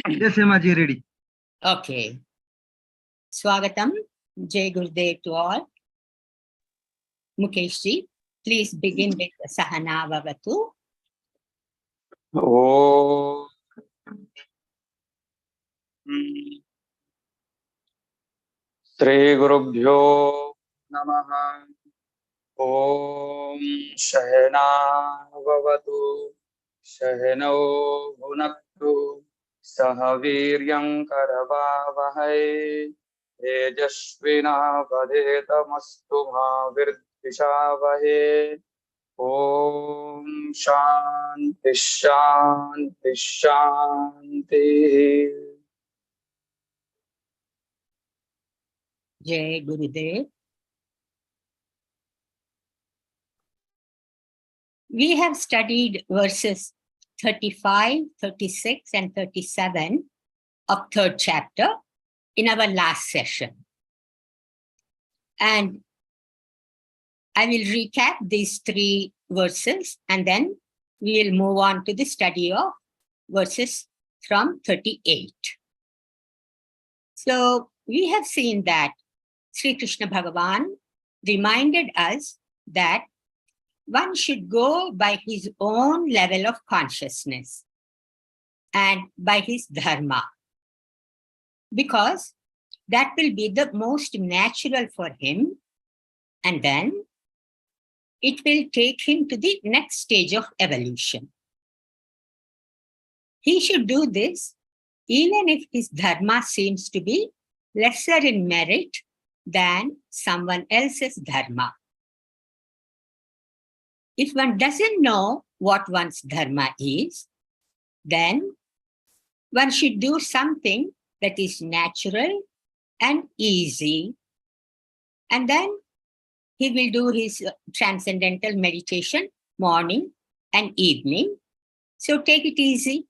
Yes, Hemaji, ready. Okay. Swagatam, Jai Gurudev to all. Mukeshji, please begin with Sahana Vavatu. Oh. Shri Gurubhyo Namaha. Om Shahana Vavatu Shahano Bhunaktu Sahaviryam Karavavahai Tejasvina Vadetamastu Bhavirdhishavahai. Om Shanti Shanti Shanti. Jai Gurudev. We have studied verses 35, 36, and 37 of third chapter in our last session. And I will recap these three verses and then we will move on to the study of verses from 38. So we have seen that Sri Krishna Bhagavan reminded us that one should go by his own level of consciousness and by his dharma, because that will be the most natural for him, and then it will take him to the next stage of evolution. He should do this even if his dharma seems to be lesser in merit than someone else's dharma. If one doesn't know what one's dharma is, then one should do something that is natural and easy, and then he will do his transcendental meditation morning and evening. So take it easy,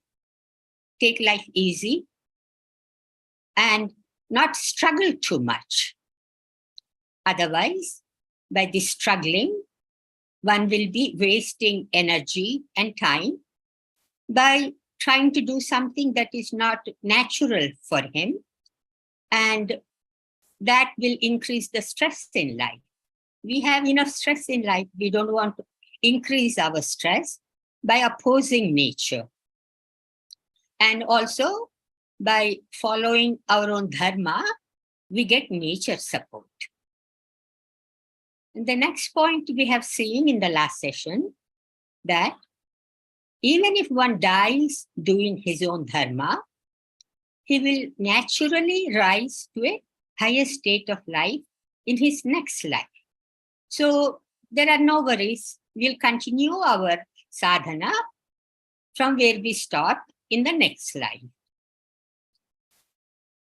take life easy, and not struggle too much. Otherwise, by this struggling, one will be wasting energy and time by trying to do something that is not natural for him, and that will increase the stress in life. We have enough stress in life. We don't want to increase our stress by opposing nature. And also, by following our own dharma, we get nature support. And the next point we have seen in the last session, that even if one dies doing his own dharma, he will naturally rise to a higher state of life in his next life. So there are no worries. We'll continue our sadhana from where we stop in the next life.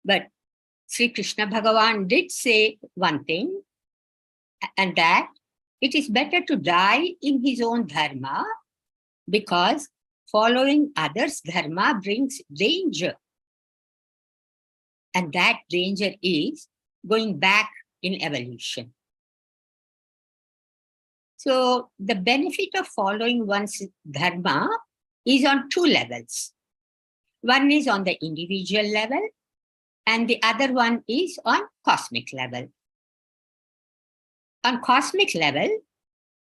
But Sri Krishna Bhagavan did say one thing, and that it is better to die in his own dharma, because following others' dharma brings danger. And that danger is going back in evolution. So the benefit of following one's dharma is on two levels. One is on the individual level, and the other one is on cosmic level. On cosmic level,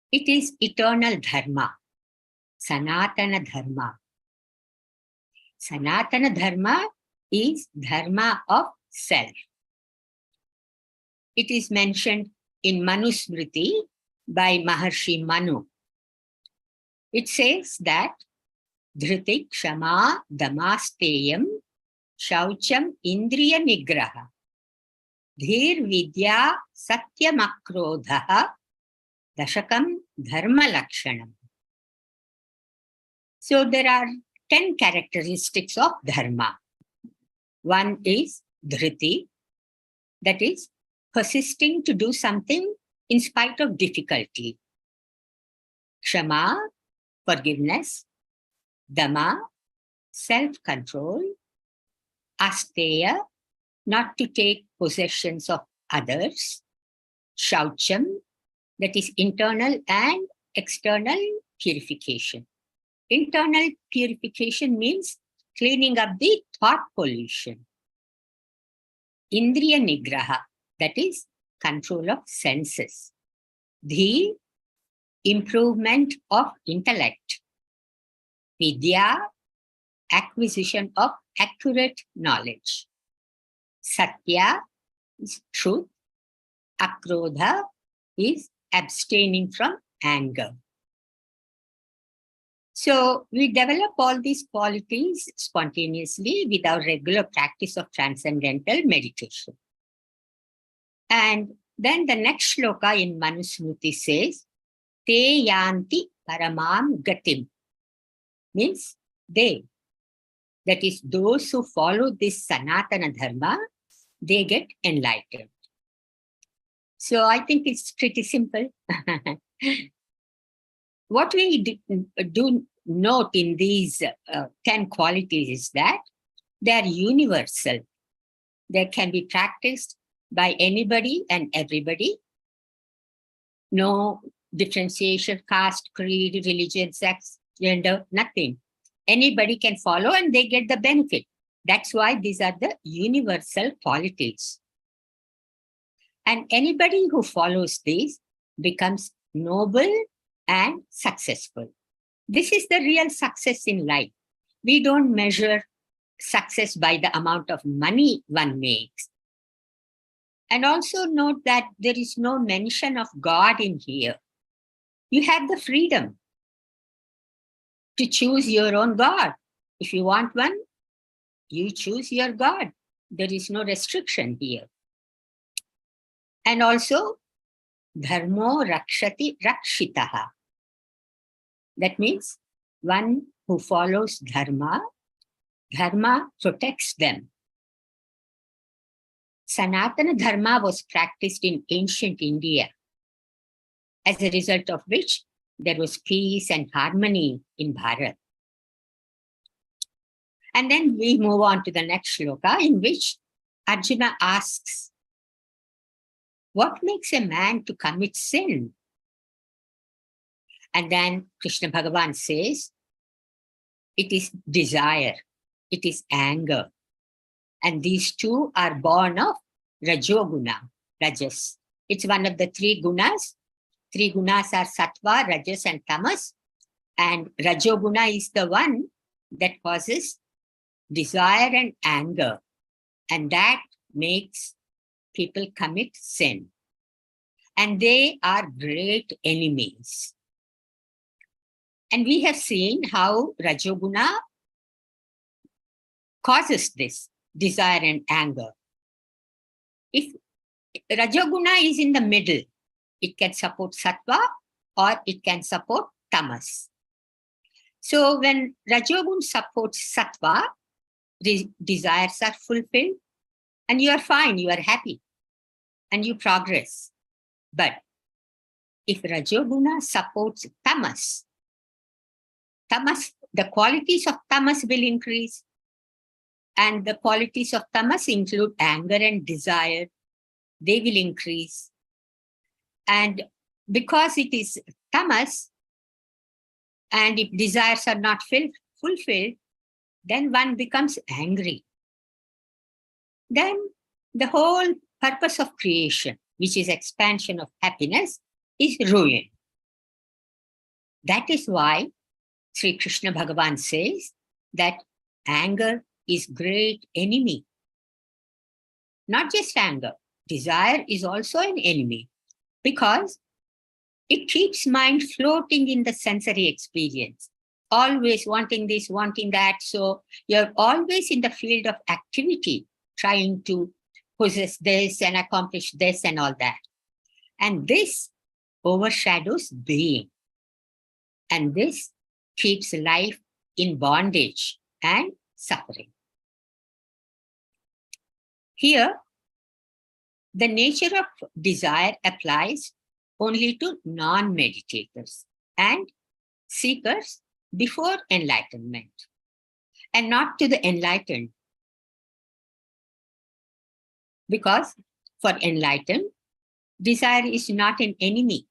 it is eternal dharma, Sanatana dharma. Sanatana dharma is dharma of self. It is mentioned in Manusmriti by Maharishi Manu. It says that Dhriti Kshama Damasteyam Shaucham Indriya Nigraha Dhir Vidya Satyamakrodha Dashakam Dharma Lakshanam. So there are 10 characteristics of dharma. One is dhriti, that is persisting to do something in spite of difficulty. Kshama, forgiveness. Dama, self-control. Asteya, not to take possessions of others. Shaucham, that is internal and external purification. Internal purification means cleaning up the thought pollution. Indriya Nigraha, that is control of senses. The improvement of intellect. Vidya, acquisition of accurate knowledge. Satya is truth. Akrodha is abstaining from anger. So we develop all these qualities spontaneously with our regular practice of transcendental meditation. And then the next shloka in Manusmriti says, Te yanti paramam gatim. Means they, that is those who follow this Sanatana Dharma, they get enlightened. So I think it's pretty simple. What we do note in these 10 qualities is that they are universal. They can be practiced by anybody and everybody. No differentiation, caste, creed, religion, sex, gender, nothing. Anybody can follow and they get the benefit. That's why these are the universal qualities. And anybody who follows these becomes noble and successful. This is the real success in life. We don't measure success by the amount of money one makes. And also note that there is no mention of God in here. You have the freedom to choose your own God. If you want one, you choose your God. There is no restriction here. And also, dharmo rakshati rakshitaha. That means one who follows dharma, dharma protects them. Sanatana Dharma was practiced in ancient India, as a result of which there was peace and harmony in Bharat. And then we move on to the next shloka, in which Arjuna asks, what makes a man to commit sin? And then Krishna Bhagavan says, it is desire, it is anger. And these two are born of Rajoguna, Rajas. It's one of the three gunas. Three gunas are Sattva, Rajas, and Tamas. And Rajoguna is the one that causes desire and anger. And that makes people commit sin. And they are great enemies. And we have seen how Rajoguna causes this desire and anger. If Rajoguna is in the middle, it can support Sattva or it can support Tamas. So when Rajoguna supports Sattva, desires are fulfilled and you are fine, you are happy and you progress. But if Rajoguna supports Tamas, the qualities of Tamas will increase. And the qualities of Tamas include anger and desire. They will increase. And because it is Tamas, and if desires are not fulfilled, then one becomes angry. Then the whole purpose of creation, which is expansion of happiness, is ruined. That is why Sri Krishna Bhagavan says that anger is great enemy. Not just anger, desire is also an enemy because it keeps mind floating in the sensory experience, always wanting this, wanting that. So you're always in the field of activity, trying to possess this and accomplish this and all that. And this overshadows being. And this keeps life in bondage and suffering. Here, the nature of desire applies only to non-meditators and seekers before enlightenment, and not to the enlightened. Because for enlightened, desire is not an enemy.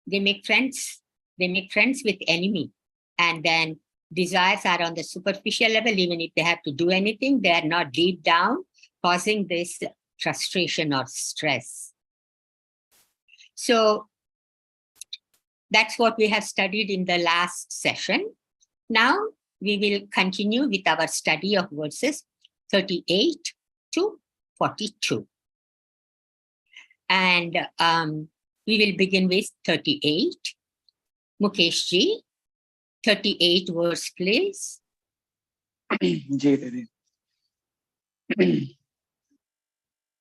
They make friends with enemy. And then Desires are on the superficial level. Even if they have to do anything, they are not deep down, causing this frustration or stress. So that's what we have studied in the last session. Now we will continue with our study of verses 38 to 42. And we will begin with 38. Mukesh ji, 38 verse, please. जी दीदी।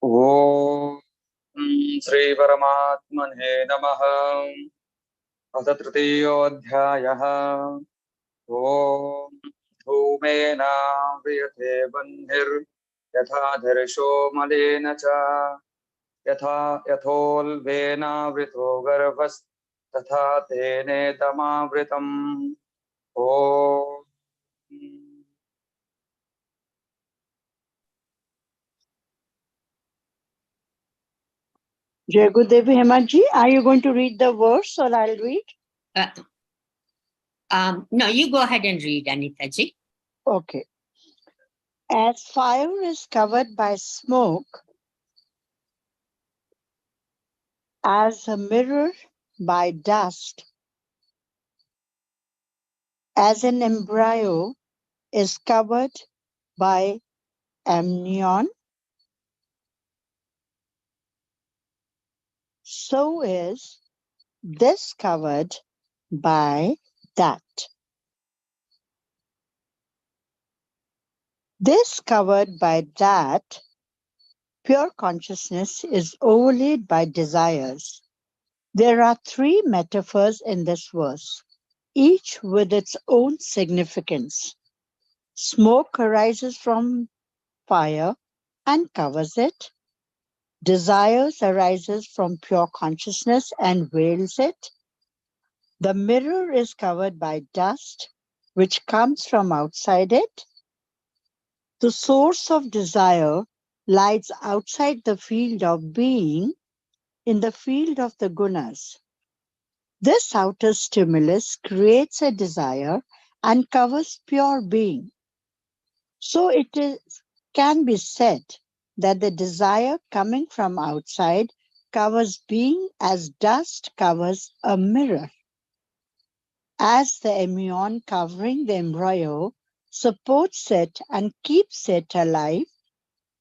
ओम श्री परमात्मने नमः। अथ तृतीयोऽध्यायः। ओम धूमेनाव्रियते बह्निर्यथा धर्षो मलेन च यथा यथोल्बेनावृतो गर्भस्तथा तेनेदमावृतम्। ओम Jai Gurudev Hemaji, are you going to read the verse or I'll read? No, you go ahead and read, Anita ji. Okay. As fire is covered by smoke, as a mirror by dust, as an embryo is covered by amnion, so is this covered by that. This covered by that, pure consciousness is overlaid by desires. There are three metaphors in this verse, each with its own significance. Smoke arises from fire and covers it. Desires arises from pure consciousness and veils it. The mirror is covered by dust, which comes from outside it. The source of desire lies outside the field of being, in the field of the gunas. This outer stimulus creates a desire and covers pure being. So can be said that the desire coming from outside covers being as dust covers a mirror. As the amnion covering the embryo supports it and keeps it alive,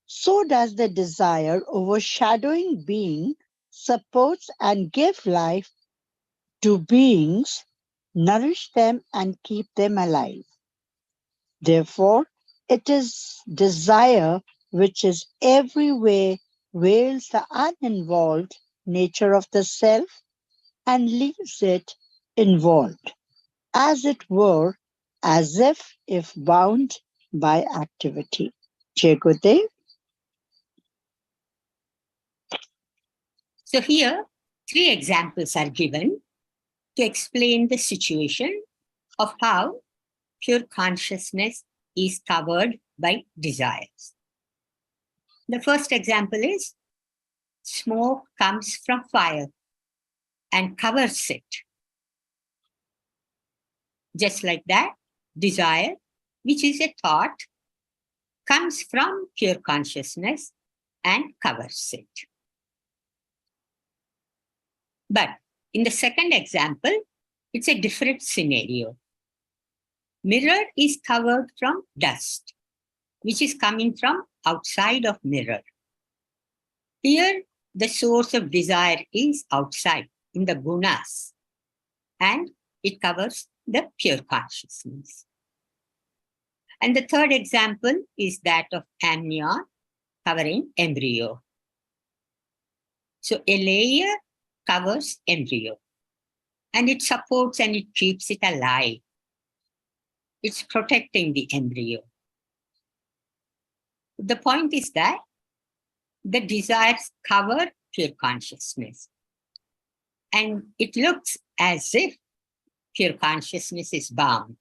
so does the desire overshadowing being supports and gives life to beings, nourish them and keep them alive. Therefore, it is desire which is every way veils the uninvolved nature of the self and leaves it involved, as it were, as if bound by activity. Jai Gurudev. So here, three examples are given to explain the situation of how pure consciousness is covered by desires. The first example is smoke comes from fire and covers it. Just like that, desire, which is a thought, comes from pure consciousness and covers it. But in the second example, it's a different scenario. Mirror is covered from dust, which is coming from outside of mirror. Here, the source of desire is outside, in the gunas, and it covers the pure consciousness. And the third example is that of amnion covering embryo. So a layer covers embryo, and it supports and it keeps it alive. It's protecting the embryo. The point is that the desires cover pure consciousness, and it looks as if pure consciousness is bound.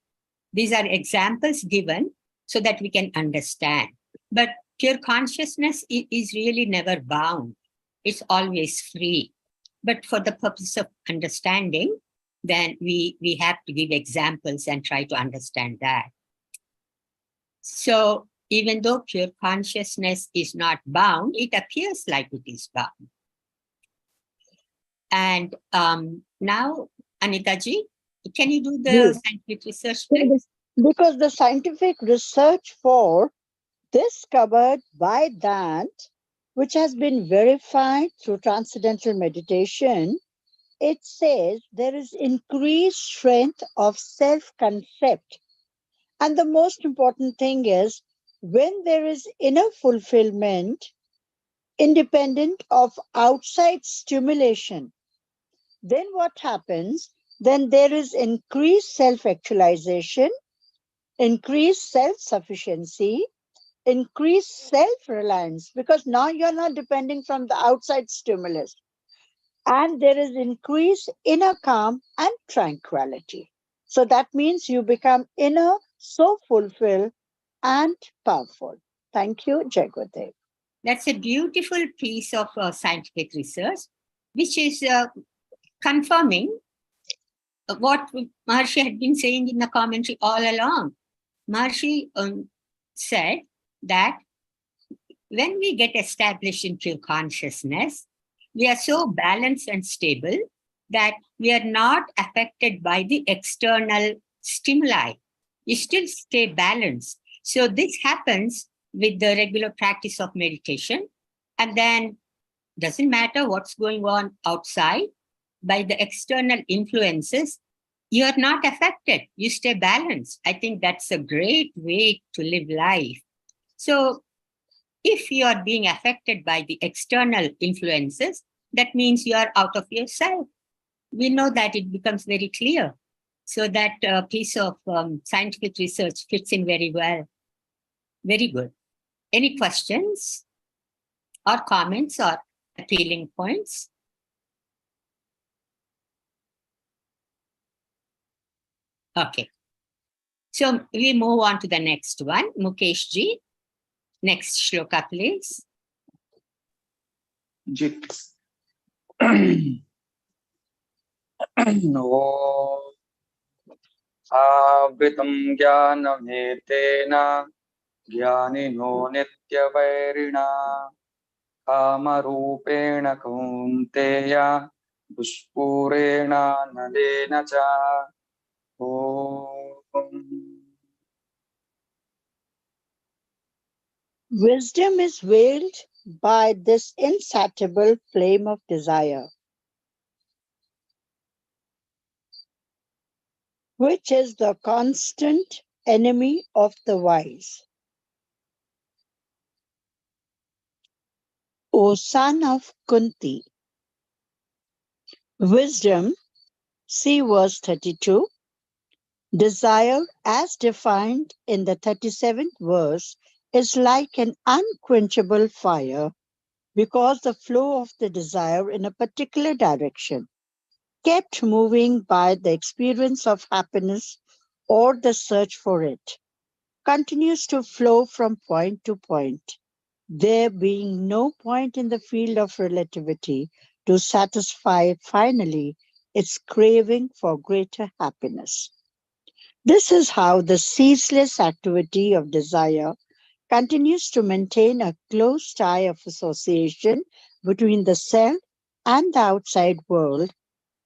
These are examples given so that we can understand. But pure consciousness is really never bound. It's always free. But for the purpose of understanding, then we have to give examples and try to understand that. So even though pure consciousness is not bound, it appears like it is bound. And now, Anitaji, can you do the Yes. scientific research, please? Because the scientific research for discovered by that, which has been verified through transcendental meditation, it says there is increased strength of self-concept. And the most important thing is when there is inner fulfillment, independent of outside stimulation, then what happens? Then there is increased self-actualization, increased self-sufficiency, increased self-reliance, because now you're not depending from the outside stimulus. And there is increased inner calm and tranquility. So that means you become inner, so fulfilled and powerful. Thank you, Jai Gurudev. That's a beautiful piece of scientific research, which is confirming what Maharishi had been saying in the commentary all along. Maharishi said that when we get established in pure consciousness, we are so balanced and stable that we are not affected by the external stimuli. We still stay balanced. So this happens with the regular practice of meditation. And then doesn't matter what's going on outside, by the external influences, you're not affected. You stay balanced. I think that's a great way to live life. So if you are being affected by the external influences, that means you are out of yourself. We know that it becomes very clear. So that piece of scientific research fits in very well. Very good. Any questions or comments or appealing points? Okay. So we move on to the next one. Mukesh ji, next shloka, please. Jit. आवृतं ज्ञानमेतेन ज्ञानिनो नित्यवैरिणा कामरूपेण कौन्तेय दुष्पूरेण नलेन च Wisdom is veiled by this insatiable flame of desire, which is the constant enemy of the wise. O son of Kunti, wisdom, see verse 32, desire as defined in the 37th verse is like an unquenchable fire because the flow of the desire in a particular direction, kept moving by the experience of happiness or the search for it, continues to flow from point to point, there being no point in the field of relativity to satisfy finally its craving for greater happiness. This is how the ceaseless activity of desire continues to maintain a close tie of association between the self and the outside world,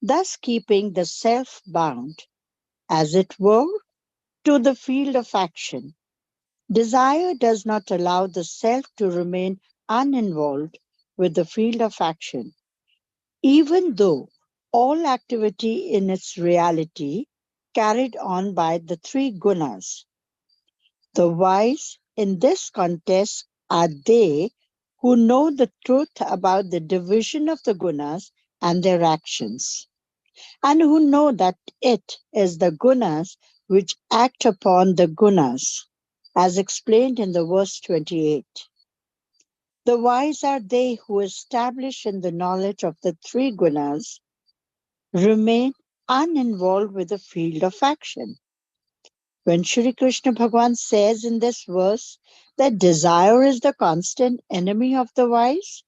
thus keeping the self bound, as it were, to the field of action. Desire does not allow the self to remain uninvolved with the field of action, even though all activity in its reality carried on by the three gunas. The wise in this contest are they who know the truth about the division of the gunas and their actions, and who know that it is the gunas which act upon the gunas, as explained in the verse 28. The wise are they who, establish in the knowledge of the three gunas, remain uninvolved with the field of action. When Shri Krishna Bhagavan says in this verse that desire is the constant enemy of the wise,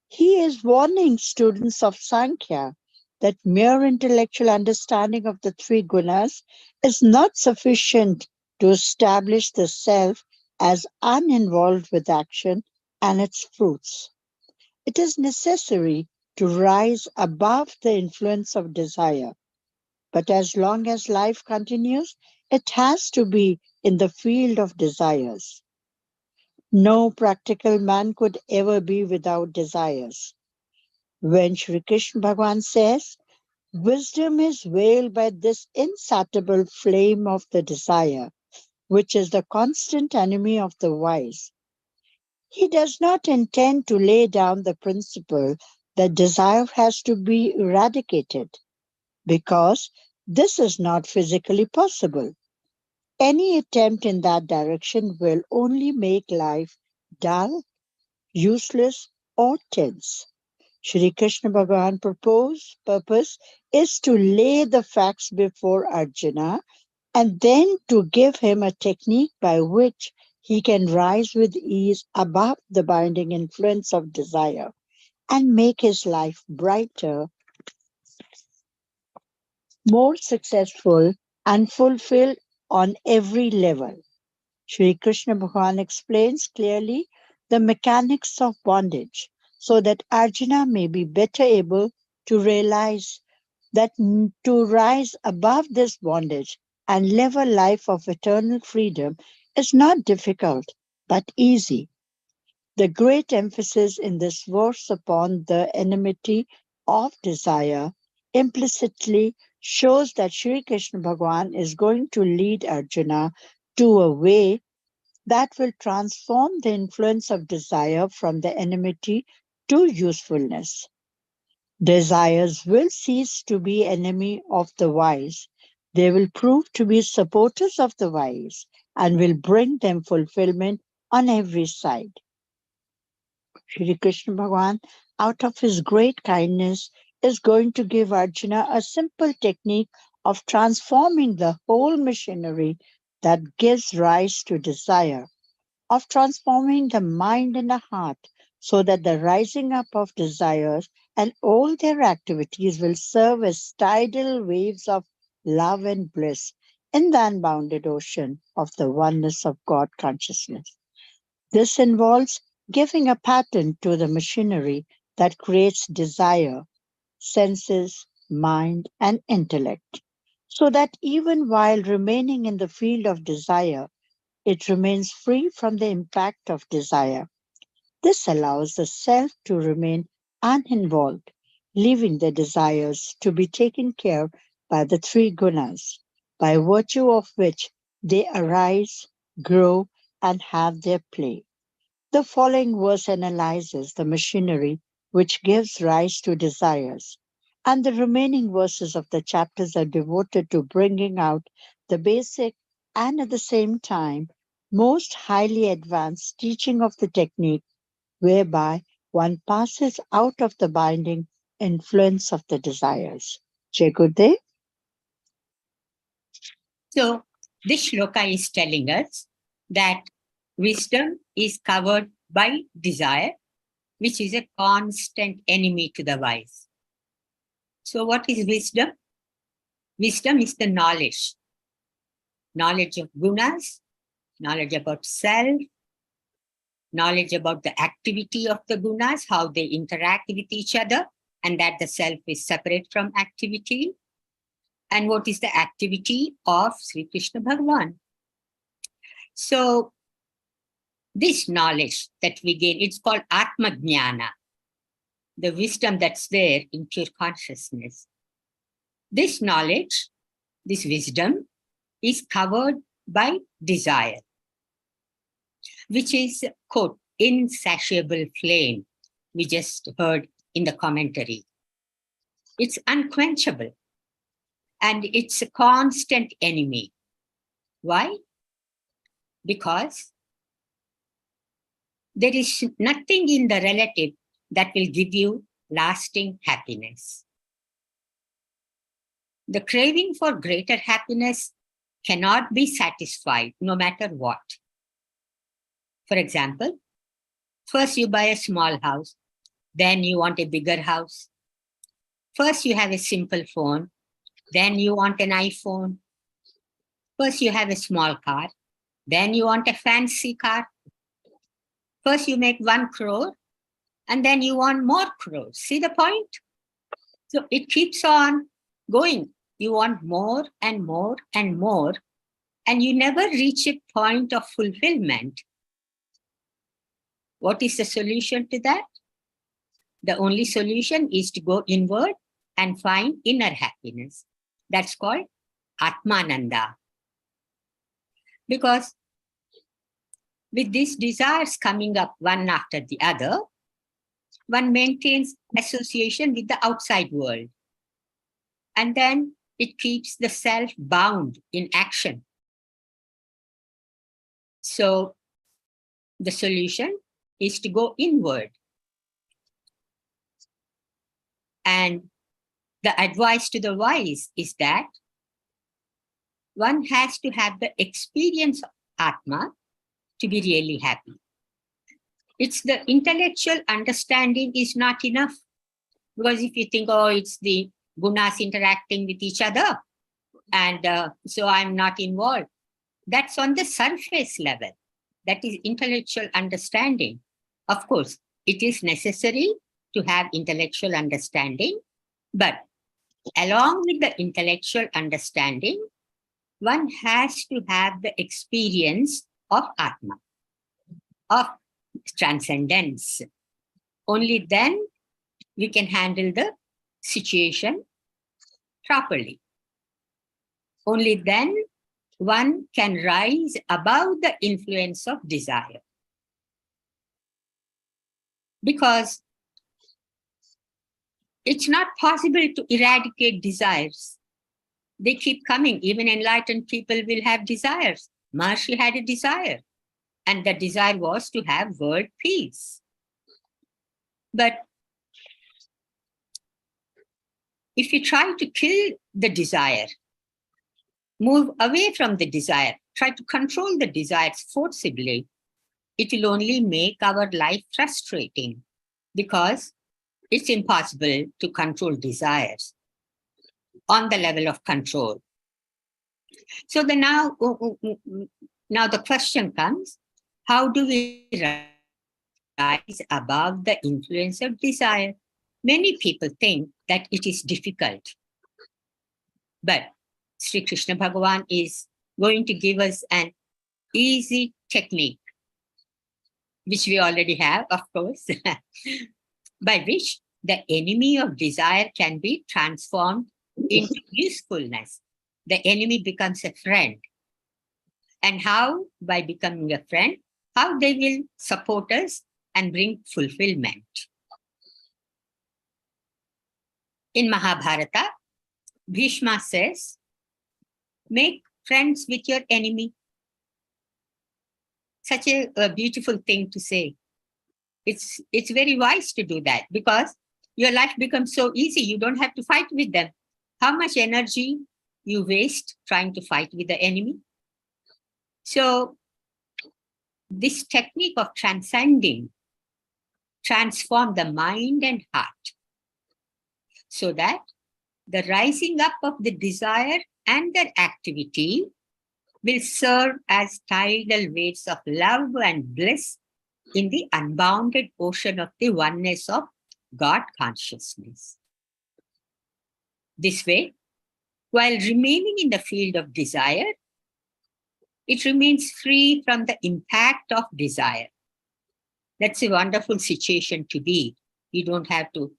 he is warning students of Sankhya that mere intellectual understanding of the three gunas is not sufficient to establish the self as uninvolved with action and its fruits. It is necessary to rise above the influence of desire. But as long as life continues, it has to be in the field of desires. No practical man could ever be without desires. When Sri Krishna Bhagavan says, wisdom is veiled by this insatiable flame of the desire, which is the constant enemy of the wise, he does not intend to lay down the principle that desire has to be eradicated, because this is not physically possible. Any attempt in that direction will only make life dull, useless, or tense. Shri Krishna Bhagavan purpose is to lay the facts before Arjuna and then to give him a technique by which he can rise with ease above the binding influence of desire and make his life brighter, more successful, and fulfilled on every level. Sri Krishna Bhagavan explains clearly the mechanics of bondage so that Arjuna may be better able to realize that to rise above this bondage and live a life of eternal freedom is not difficult but easy. The great emphasis in this verse upon the enmity of desire implicitly shows that Sri Krishna Bhagavan is going to lead Arjuna to a way that will transform the influence of desire from the enmity to usefulness. Desires will cease to be enemy of the wise. They will prove to be supporters of the wise and will bring them fulfillment on every side. Shri Krishna Bhagavan, out of his great kindness, is going to give Arjuna a simple technique of transforming the whole machinery that gives rise to desire, of transforming the mind and the heart so that the rising up of desires and all their activities will serve as tidal waves of love and bliss in the unbounded ocean of the oneness of God consciousness. This involves giving a pattern to the machinery that creates desire, senses, mind, and intellect, so that even while remaining in the field of desire, it remains free from the impact of desire. This allows the self to remain uninvolved, leaving the desires to be taken care by the three gunas, by virtue of which they arise, grow, and have their play. The following verse analyzes the machinery which gives rise to desires, and the remaining verses of the chapters are devoted to bringing out the basic and at the same time most highly advanced teaching of the technique whereby one passes out of the binding influence of the desires. Jai Gurudev. So this shloka is telling us that wisdom is covered by desire, which is a constant enemy to the wise. So what is wisdom? Wisdom is the knowledge. Knowledge of gunas, knowledge about self, knowledge about the activity of the gunas, how they interact with each other, and that the self is separate from activity. And what is the activity of Sri Krishna Bhagavan? So this knowledge that we gain, it's called Atma Jnana, the wisdom that's there in pure consciousness. This knowledge, this wisdom is covered by desire, which is, quote, insatiable flame, we just heard in the commentary. It's unquenchable and it's a constant enemy. Why? Because there is nothing in the relative that will give you lasting happiness. The craving for greater happiness cannot be satisfied no matter what. For example, first you buy a small house, then you want a bigger house. First, you have a simple phone. Then you want an iPhone. First, you have a small car. Then you want a fancy car. First, you make 1 crore. And then you want more crores. See the point? So it keeps on going. You want more and more and more. And you never reach a point of fulfillment. What is the solution to that? The only solution is to go inward and find inner happiness. That's called Atmananda. Because with these desires coming up one after the other, one maintains association with the outside world. And then it keeps the self bound in action. So the solution is to go inward. And the advice to the wise is that one has to have the experience of Atma to be really happy. It's the intellectual understanding is not enough. Because if you think, oh, it's the gunas interacting with each other, and so I'm not involved. That's on the surface level. That is intellectual understanding. Of course, it is necessary to have intellectual understanding, but along with the intellectual understanding, one has to have the experience of Atma, of transcendence. Only then we can handle the situation properly. Only then one can rise above the influence of desire. Because it's not possible to eradicate desires. They keep coming. Even enlightened people will have desires. Maharishi had a desire. And the desire was to have world peace. But if you try to kill the desire, move away from the desire, try to control the desires forcibly, it will only make our life frustrating because it's impossible to control desires on the level of control. So now the question comes, how do we rise above the influence of desire? Many people think that it is difficult. But Sri Krishna Bhagavan is going to give us an easy technique, which we already have, of course, by which the enemy of desire can be transformed into usefulness. The enemy becomes a friend. And how? By becoming a friend, how they will support us and bring fulfillment. In Mahabharata, Bhishma says, make friends with your enemy. Such a beautiful thing to say. It's very wise to do that because your life becomes so easy. You don't have to fight with them. How much energy you waste trying to fight with the enemy? So this technique of transcending transforms the mind and heart so that the rising up of the desire and their activity will serve as tidal waves of love and bliss in the unbounded ocean of the oneness of God consciousness. This way, while remaining in the field of desire, it remains free from the impact of desire. That's a wonderful situation to be. You don't have to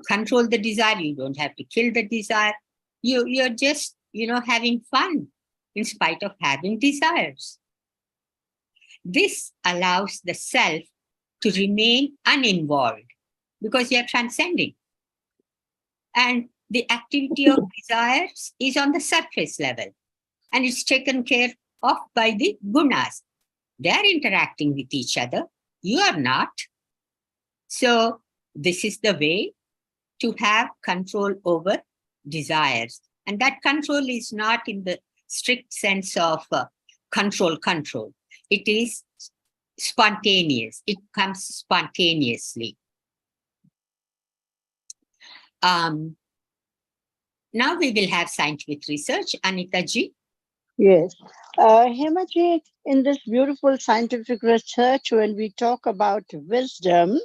control the desire. You don't have to kill the desire. You're just, having fun in spite of having desires. This allows the self to remain uninvolved because you're transcending. And the activity of desires is on the surface level and it's taken care of by the gunas. They are interacting with each other. You are not. So this is the way to have control over desires. And that control is not in the strict sense of control. It is spontaneous. It comes spontaneously. Now we will have scientific research. Anita ji. Yes. Hemaji, in this beautiful scientific research, when we talk about wisdom,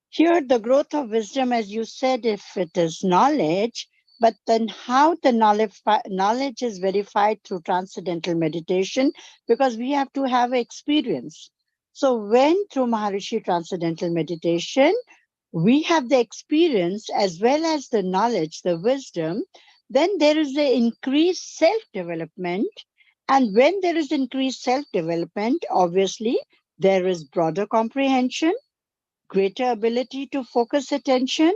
here the growth of wisdom, as you said, if it is knowledge, but then how the knowledge is verified through transcendental meditation, because we have to have experience. So when through Maharishi transcendental meditation, we have the experience as well as the knowledge, the wisdom, then there is the increased self-development. And when there is increased self-development, obviously, there is broader comprehension, greater ability to focus attention,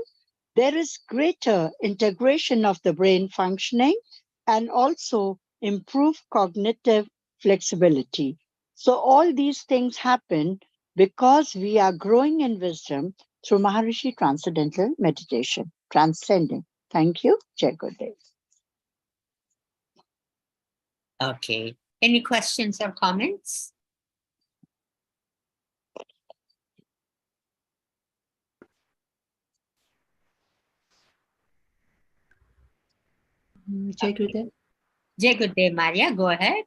there is greater integration of the brain functioning, and also improved cognitive flexibility. So all these things happen because we are growing in wisdom through Maharishi Transcendental Meditation, transcending. Thank you, Jai Gurudev. Okay. Any questions or comments? Jai Gurudev. Jai Gurudev, Maria, go ahead.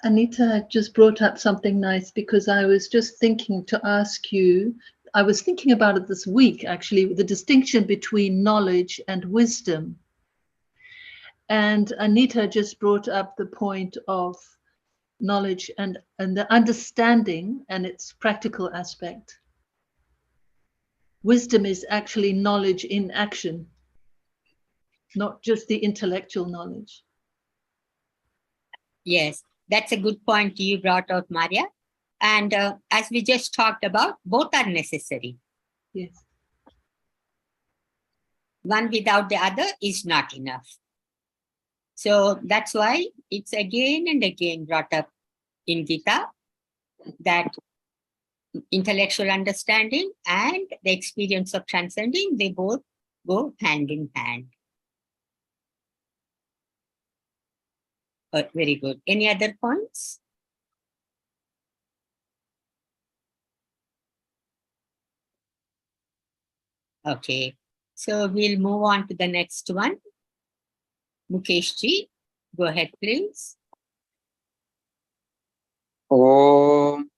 Anita just brought up something nice, because I was just thinking to ask you, I was thinking about it this week, actually, the distinction between knowledge and wisdom. And Anita just brought up the point of knowledge and the understanding and its practical aspect. Wisdom is actually knowledge in action, not just the intellectual knowledge. Yes, that's a good point you brought out, Maria. And as we just talked about, both are necessary. Yes. One without the other is not enough. So that's why it's again and again brought up in Gita that intellectual understanding and the experience of transcending, they both go hand in hand. Oh, very good. Any other points? Okay, so we'll move on to the next one. Mukesh ji, go ahead, please. Om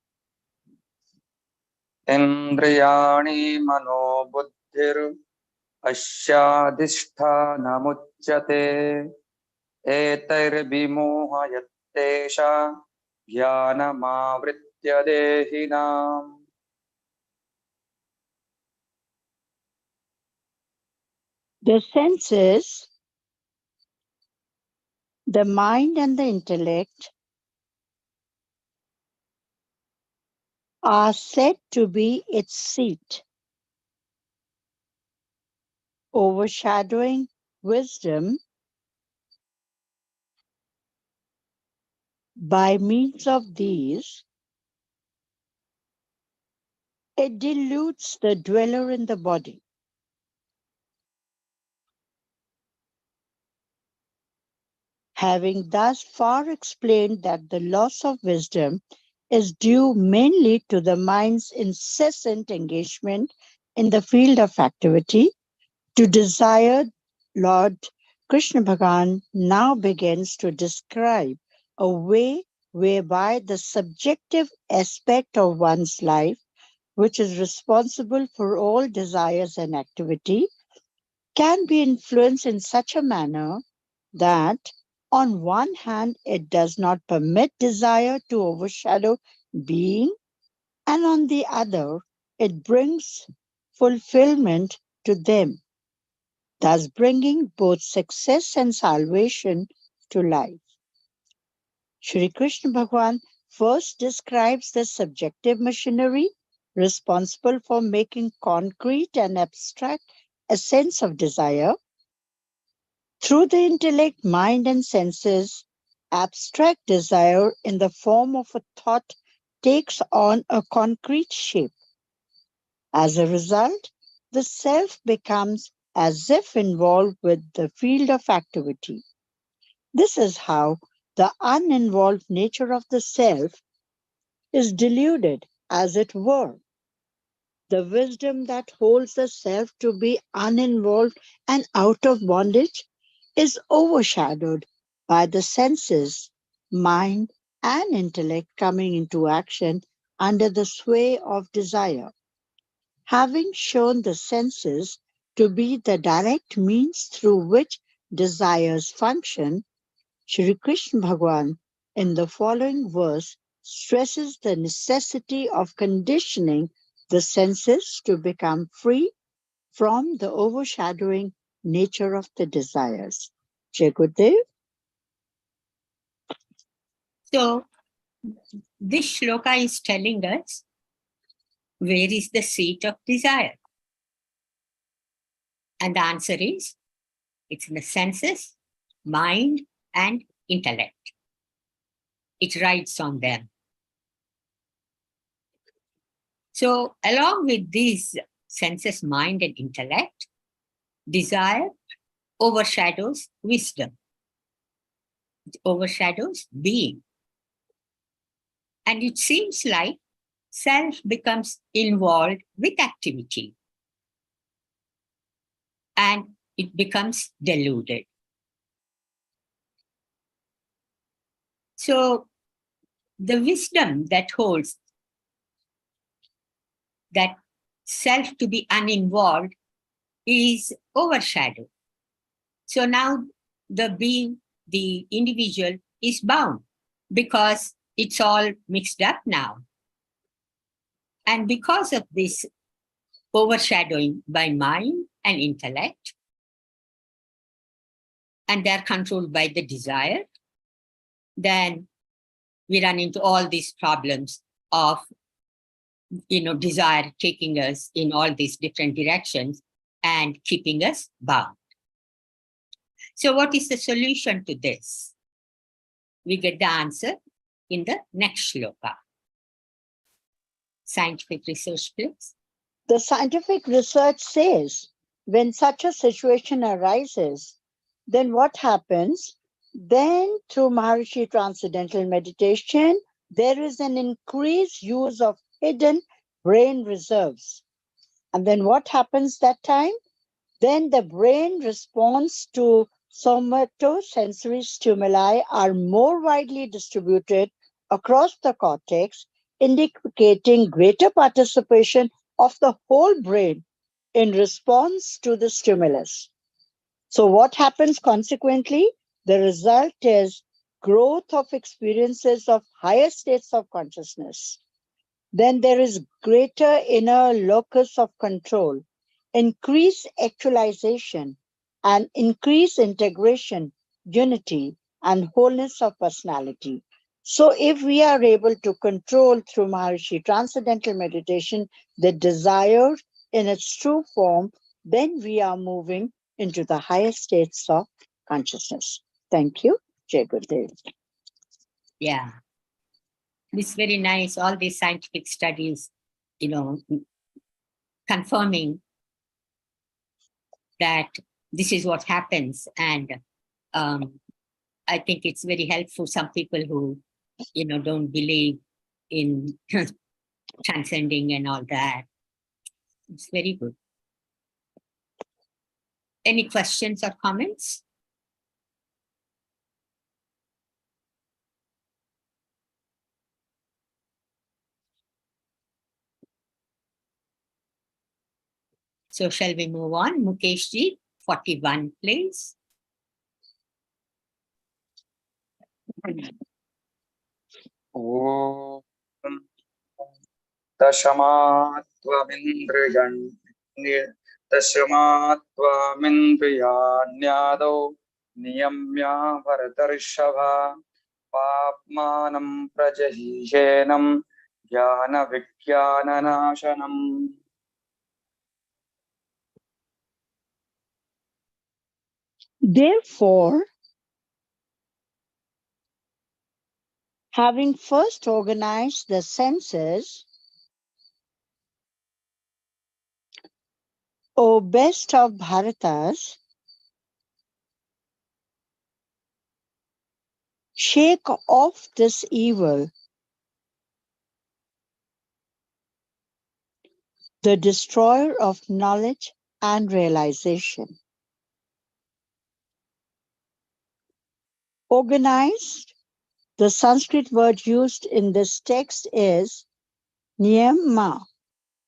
Indriyani Mano Buddhir Ashyadhisthanamuchyate Etair Vimohayattesha Jnanamavritya Dehinam. The senses, the mind and the intellect are said to be its seat, overshadowing wisdom. By means of these, it deludes the dweller in the body. Having thus far explained that the loss of wisdom is due mainly to the mind's incessant engagement in the field of activity, to desire, Lord Krishna Bhagavan now begins to describe a way whereby the subjective aspect of one's life, which is responsible for all desires and activity, can be influenced in such a manner that on one hand, it does not permit desire to overshadow being, and on the other, it brings fulfillment to them, thus bringing both success and salvation to life. Shri Krishna Bhagavan first describes the subjective machinery responsible for making concrete and abstract a sense of desire. Through the intellect, mind, and senses, abstract desire in the form of a thought takes on a concrete shape. As a result, the self becomes as if involved with the field of activity. This is how the uninvolved nature of the self is deluded, as it were. The wisdom that holds the self to be uninvolved and out of bondage is overshadowed by the senses, mind, and intellect coming into action under the sway of desire. Having shown the senses to be the direct means through which desires function, Shri Krishna Bhagavan in the following verse stresses the necessity of conditioning the senses to become free from the overshadowing nature of the desires. Jai Gurudev. So this shloka is telling us where is the seat of desire? And the answer is it's in the senses, mind, and intellect. It rides on them. So along with these senses, mind, and intellect, desire overshadows wisdom. It overshadows being. And it seems like self becomes involved with activity. And it becomes deluded. So the wisdom that holds that self to be uninvolved is overshadowed. So now the being, the individual is bound because it's all mixed up now. And because of this overshadowing by mind and intellect, and they're controlled by the desire, then we run into all these problems of, desire taking us in all these different directions and keeping us bound. So what is the solution to this? We get the answer in the next shloka. Scientific research, please. The scientific research says when such a situation arises, then what happens? Then through Maharishi Transcendental Meditation, there is an increased use of hidden brain reserves. And then what happens that time? Then the brain responds to somatosensory stimuli are more widely distributed across the cortex, indicating greater participation of the whole brain in response to the stimulus. So what happens consequently? The result is growth of experiences of higher states of consciousness. Then there is greater inner locus of control, increased actualization, and increased integration, unity, and wholeness of personality. So if we are able to control through Maharishi Transcendental Meditation the desire in its true form, then we are moving into the higher states of consciousness. Thank you. Jai Gurudev. Yeah. It's very nice, all these scientific studies, confirming that this is what happens. And I think it's very helpful. Some people who, don't believe in transcending and all that. It's very good. Any questions or comments? So shall we move on? Mukesh ji, 41, please. ॐ दशमात्वमिन्द्रियाण्यादौ नियम्य भरतर्षभ पाप्मानं प्रजहीशेनं ज्ञानविज्ञाननाशनम्. Therefore, having first organized the senses, O best of Bharatas, shake off this evil. the destroyer of knowledge and realization. Organized, the Sanskrit word used in this text is niyama,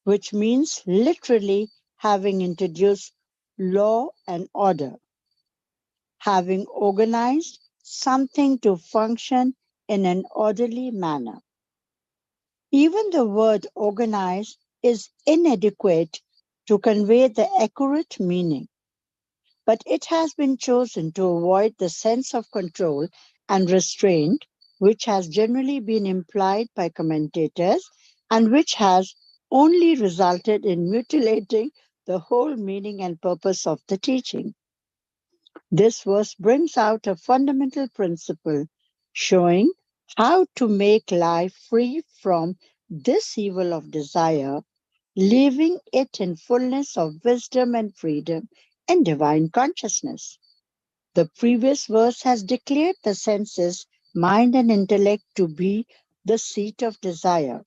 which means literally having introduced law and order, having organized something to function in an orderly manner. Even the word organize is inadequate to convey the accurate meaning, but it has been chosen to avoid the sense of control and restraint which has generally been implied by commentators and which has only resulted in mutilating the whole meaning and purpose of the teaching. This verse brings out a fundamental principle showing how to make life free from this evil of desire, leaving it in fullness of wisdom and freedom and divine consciousness. The previous verse has declared the senses, mind, and intellect to be the seat of desire.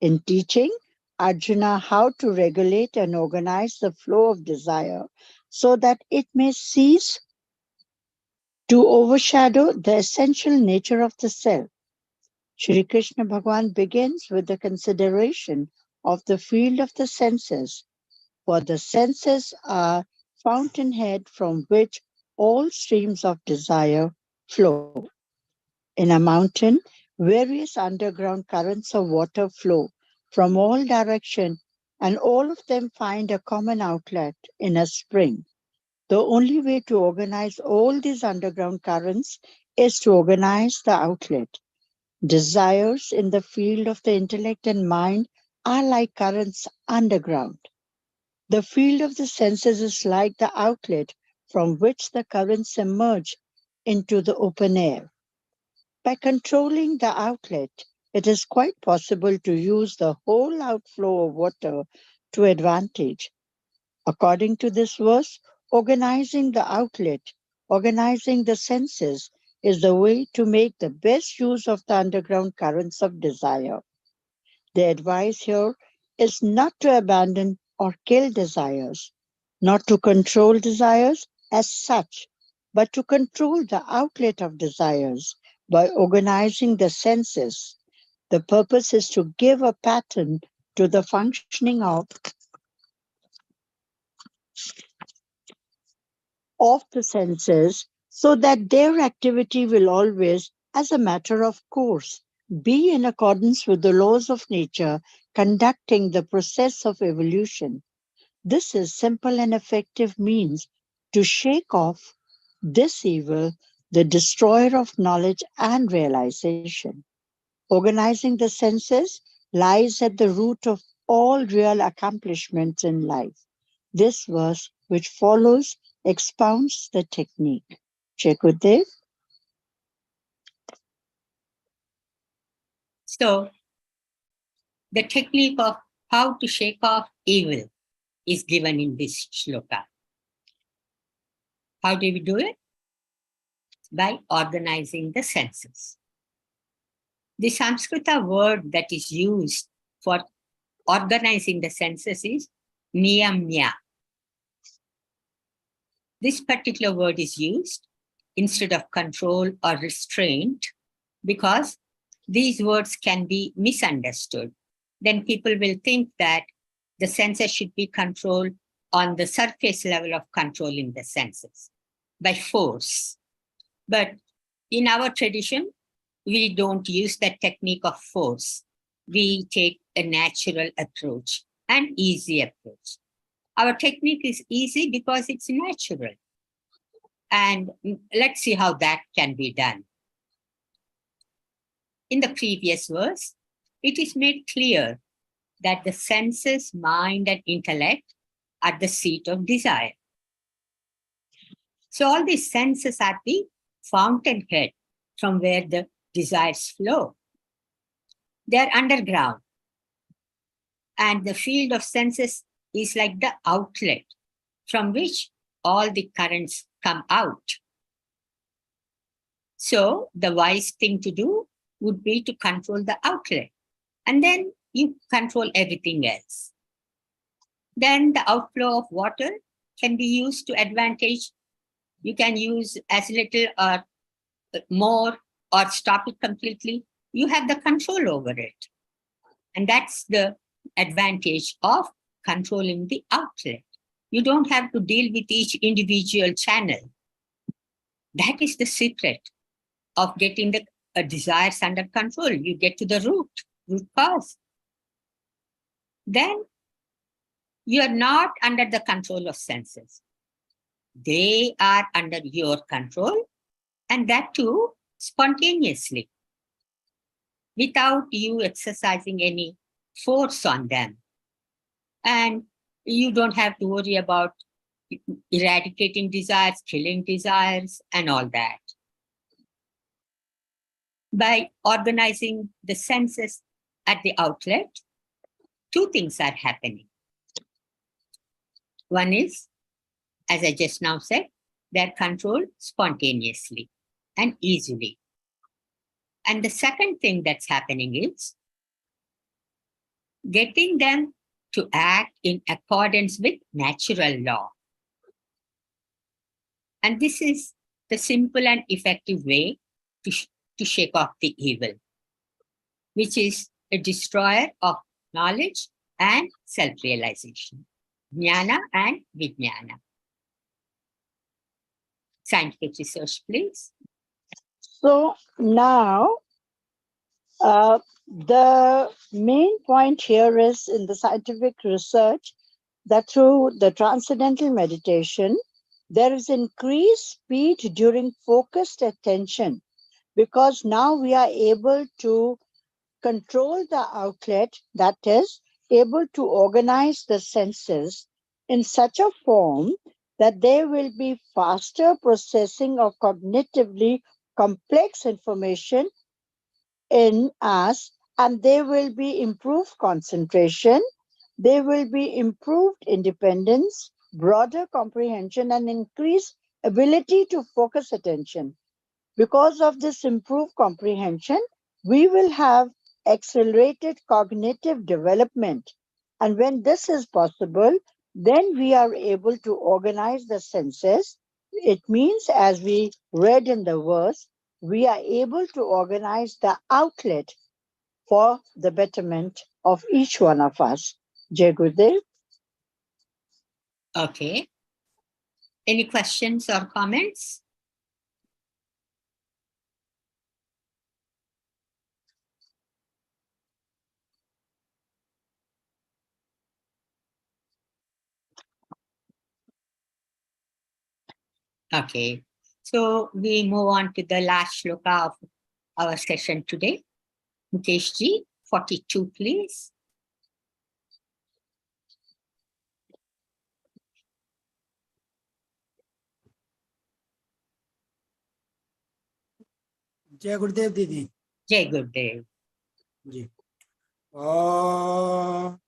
In teaching Arjuna how to regulate and organize the flow of desire so that it may cease to overshadow the essential nature of the self, Shri Krishna Bhagavan begins with the consideration of the field of the senses, for the senses are fountainhead from which all streams of desire flow. In a mountain, various underground currents of water flow from all directions, and all of them find a common outlet in a spring. The only way to organize all these underground currents is to organize the outlet. Desires in the field of the intellect and mind are like currents underground. The field of the senses is like the outlet from which the currents emerge into the open air. By controlling the outlet, it is quite possible to use the whole outflow of water to advantage. According to this verse, organizing the outlet, organizing the senses, is the way to make the best use of the underground currents of desire. The advice here is not to abandon or kill desires, not to control desires as such, but to control the outlet of desires by organizing the senses. The purpose is to give a pattern to the functioning of the senses so that their activity will always, as a matter of course, be in accordance with the laws of nature conducting the process of evolution. This is simple and effective means to shake off this evil, the destroyer of knowledge and realization. Organizing the senses lies at the root of all real accomplishments in life. This verse, which follows, expounds the technique. Gurudev. So, the technique of how to shake off evil is given in this shloka. How do we do it? By organizing the senses. The Sanskrita word that is used for organizing the senses is niyamya. This particular word is used instead of control or restraint because these words can be misunderstood. Then people will think that the senses should be controlled on the surface level of controlling the senses by force. But in our tradition, we don't use that technique of force. We take a natural approach, an easy approach. Our technique is easy because it's natural. And let's see how that can be done. In the previous verse, it is made clear that the senses, mind, and intellect are the seat of desire. So all these senses are the fountainhead from where the desires flow. They are underground. And the field of senses is like the outlet from which all the currents come out. So the wise thing to do would be to control the outlet. And then you control everything else. Then the outflow of water can be used to advantage. You can use as little or more or stop it completely. You have the control over it. And that's the advantage of controlling the outlet. You don't have to deal with each individual channel. That is the secret of getting the desires under control. You get to the root cause. Then you are not under the control of senses. They are under your control, and that too spontaneously, without you exercising any force on them. And you don't have to worry about eradicating desires, killing desires, and all that. By organizing the senses at the outlet, two things are happening. One is, as I just now said, they're controlled spontaneously and easily. And the second thing that's happening is getting them to act in accordance with natural law. And this is the simple and effective way to shake off the evil, which is a destroyer of knowledge and self-realization. Jnana and Vijnana. Scientific research, please. So now, the main point here is in the scientific research that through the transcendental meditation, there is increased speed during focused attention, because now we are able to control the outlet, that is, able to organize the senses in such a form that there will be faster processing of cognitively complex information in us, and there will be improved concentration, there will be improved independence, broader comprehension, and increased ability to focus attention. Because of this improved comprehension, we will have accelerated cognitive development. And when this is possible, then we are able to organize the senses. It means, as we read in the verse, we are able to organize the outlet for the betterment of each one of us. Jai Gurudev. Okay. Any questions or comments? Okay. So we move on to the last shloka of our session today. Mukesh ji, 42, please. जय गुरुदेव दीदी। जय गुरुदेव जी। ओ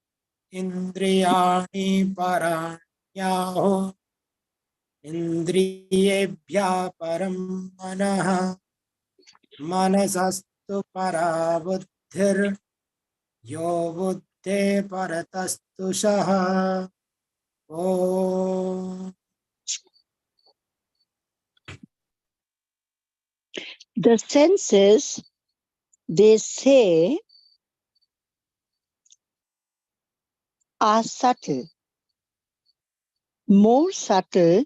इंद्रियाणि पराण्याहो इंद्रियेभ्यः परं मनः मनसस्तु परा बुद्धिर् यो बुद्धे परतस्तु सः। ओ The senses, they say, are subtle, more subtle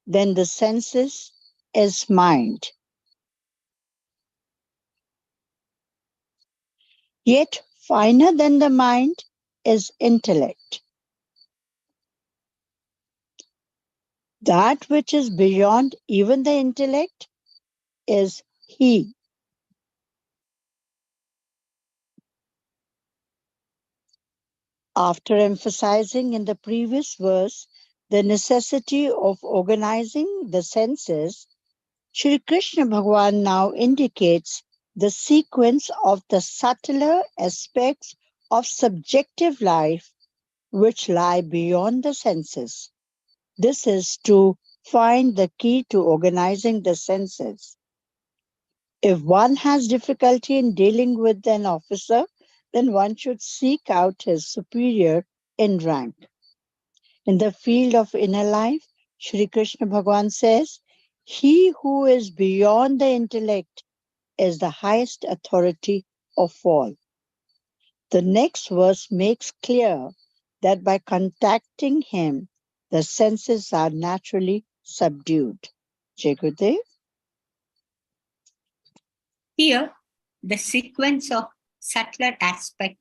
than the senses is mind. Yet finer than the mind is intellect. That which is beyond even the intellect is He. After emphasizing in the previous verse the necessity of organizing the senses, Shri Krishna Bhagavan now indicates the sequence of the subtler aspects of subjective life which lie beyond the senses. This is to find the key to organizing the senses. If one has difficulty in dealing with an officer, then one should seek out his superior in rank. In the field of inner life, Shri Krishna Bhagavan says, he who is beyond the intellect is the highest authority of all. The next verse makes clear that by contacting him, the senses are naturally subdued. Jai Gurudev. Here, the sequence of subtler aspect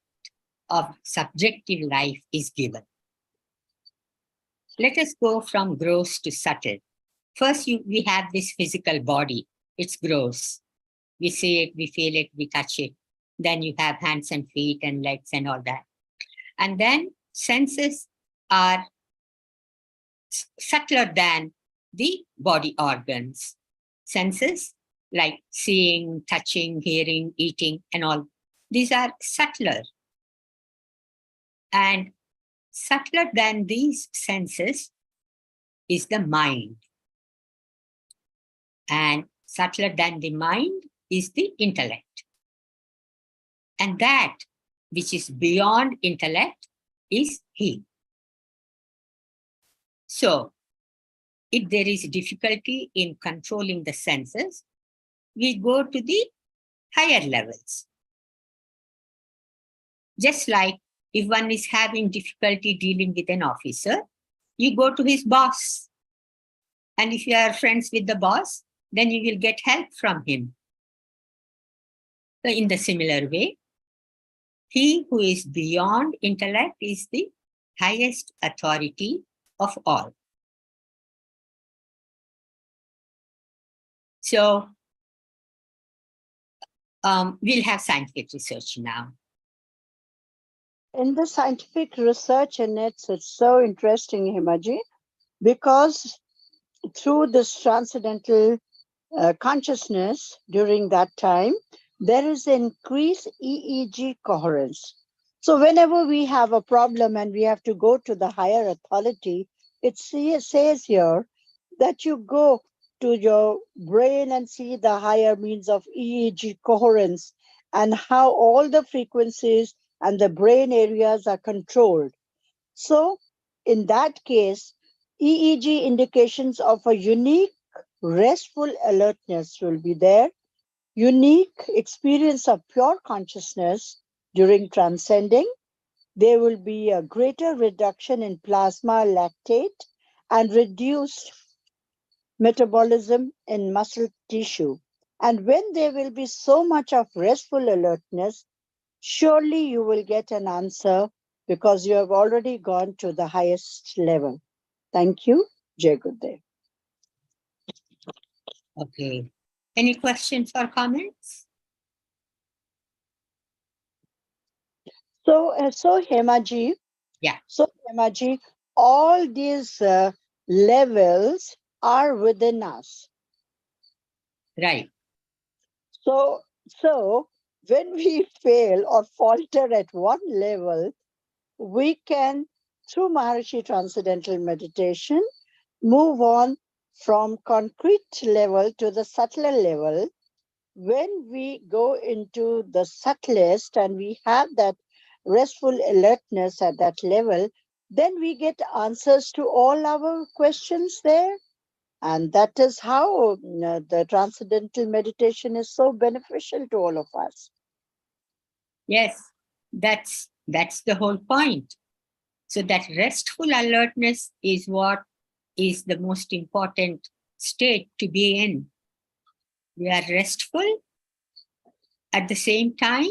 of subjective life is given. Let us go from gross to subtle. First, we have this physical body. It's gross. We see it, we feel it, we touch it. Then you have hands and feet and legs and all that. And then senses are subtler than the body organs. Senses like seeing, touching, hearing, eating, and all. These are subtler. And subtler than these senses is the mind. And subtler than the mind is the intellect. And that which is beyond intellect is he. So, if there is difficulty in controlling the senses, we go to the higher levels. Just like if one is having difficulty dealing with an officer, you go to his boss. And if you are friends with the boss, then you will get help from him. So in the similar way, he who is beyond intellect is the highest authority of all. So we'll have scientific research now. In the scientific research in it, it's so interesting, Himaji, because through this transcendental consciousness during that time, there is increased EEG coherence. So whenever we have a problem and we have to go to the higher authority, it says here that you go to your brain and see the higher means of EEG coherence and how all the frequencies and the brain areas are controlled. So in that case, EEG indications of a unique restful alertness will be there, unique experience of pure consciousness during transcending. There will be a greater reduction in plasma lactate and reduced metabolism in muscle tissue. And when there will be so much of restful alertness, surely you will get an answer because you have already gone to the highest level. Thank you. Jai Gurudev. Okay. Any questions or comments? So Hemaji. Yeah. So Hemaji, all these levels are within us. Right. So when we fail or falter at one level, we can, through Maharishi Transcendental Meditation, move on from concrete level to the subtler level. When we go into the subtlest and we have that restful alertness at that level, then we get answers to all our questions there. And that is how the transcendental meditation is so beneficial to all of us. Yes, that's the whole point. So that restful alertness is what is the most important state to be in. We are restful. At the same time,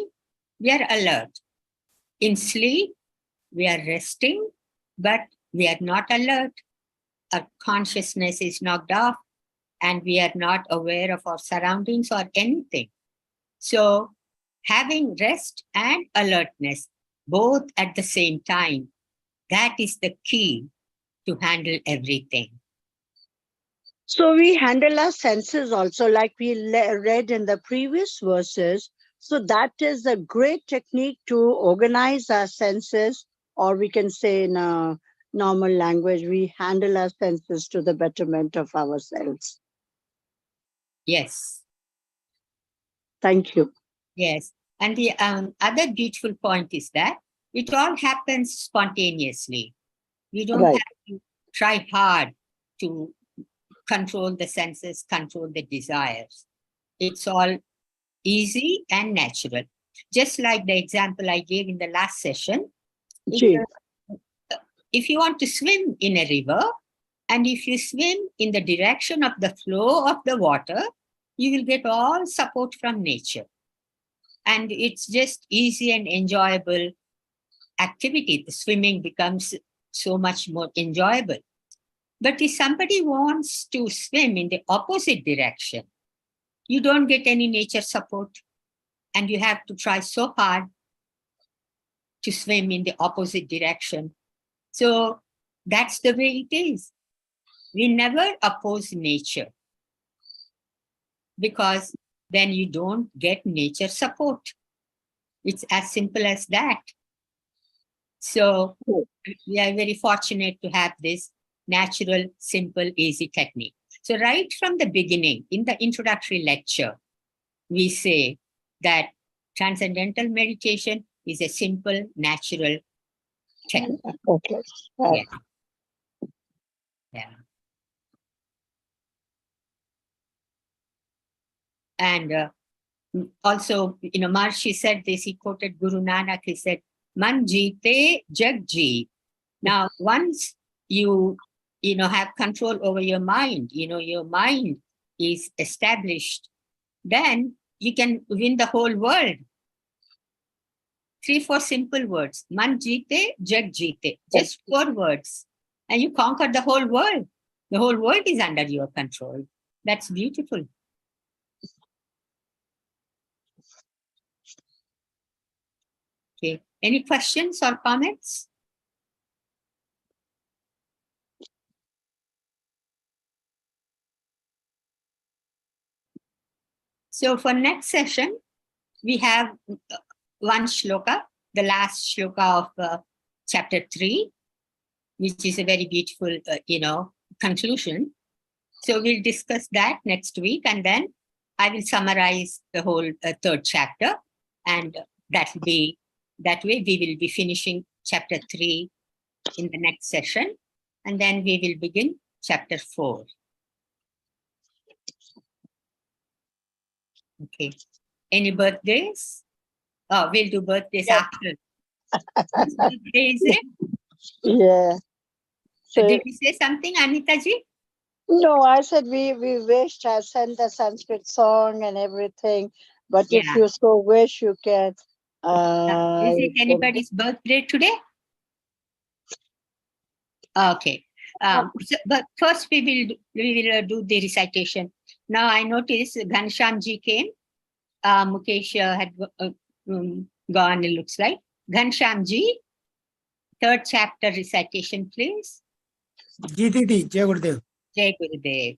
we are alert. In sleep, we are resting, but we are not alert. Our consciousness is knocked off and we are not aware of our surroundings or anything. So having rest and alertness both at the same time, that is the key to handle everything. So we handle our senses also, like we read in the previous verses. So that is a great technique to organize our senses, or we can say in a normal language, we handle our senses to the betterment of ourselves. Yes. Thank you. Yes. And the other beautiful point is that it all happens spontaneously. We don't have try hard to control the senses, control the desires. It's all easy and natural. Just like the example I gave in the last session. If you want to swim in a river, and if you swim in the direction of the flow of the water, you will get all support from nature. And it's just easy and enjoyable activity. The swimming becomes so much more enjoyable. But if somebody wants to swim in the opposite direction, you don't get any nature support. And you have to try so hard to swim in the opposite direction. So that's the way it is. We never oppose nature, because then you don't get nature support. It's as simple as that. So we are very fortunate to have this natural, simple, easy technique. So right from the beginning, in the introductory lecture, we say that transcendental meditation is a simple, natural technique. Okay. Yeah. Yeah. And also, Maharishi said this, he quoted Guru Nanak, he said, Man jite jag jeet. Now, once you have control over your mind, your mind is established, then you can win the whole world. 3-4 simple words. Man jite jag jeet. Just 4 words. And you conquer the whole world. The whole world is under your control. That's beautiful. Okay. Any questions or comments? So for next session, we have one shloka, the last shloka of chapter 3, which is a very beautiful, conclusion. So we'll discuss that next week, and then I will summarize the whole 3rd chapter, and that way we will be finishing chapter 3 in the next session, and then we will begin chapter 4. Okay. Any birthdays? Oh, we'll do birthdays after. Whose birthday is it? Yeah. So, Did you say something, Anita ji? no, I said we wished. I sent the Sanskrit song and everything. But if Yeah. you so wish, you can. Is it anybody's birthday today? Okay. But first we will do the recitation. Now I noticed Ghansham ji came. Mukesh had gone, it looks like. Ghansham ji, 3rd chapter recitation, please. जी दीदी, जय गुरुदेव Jai Gurudev.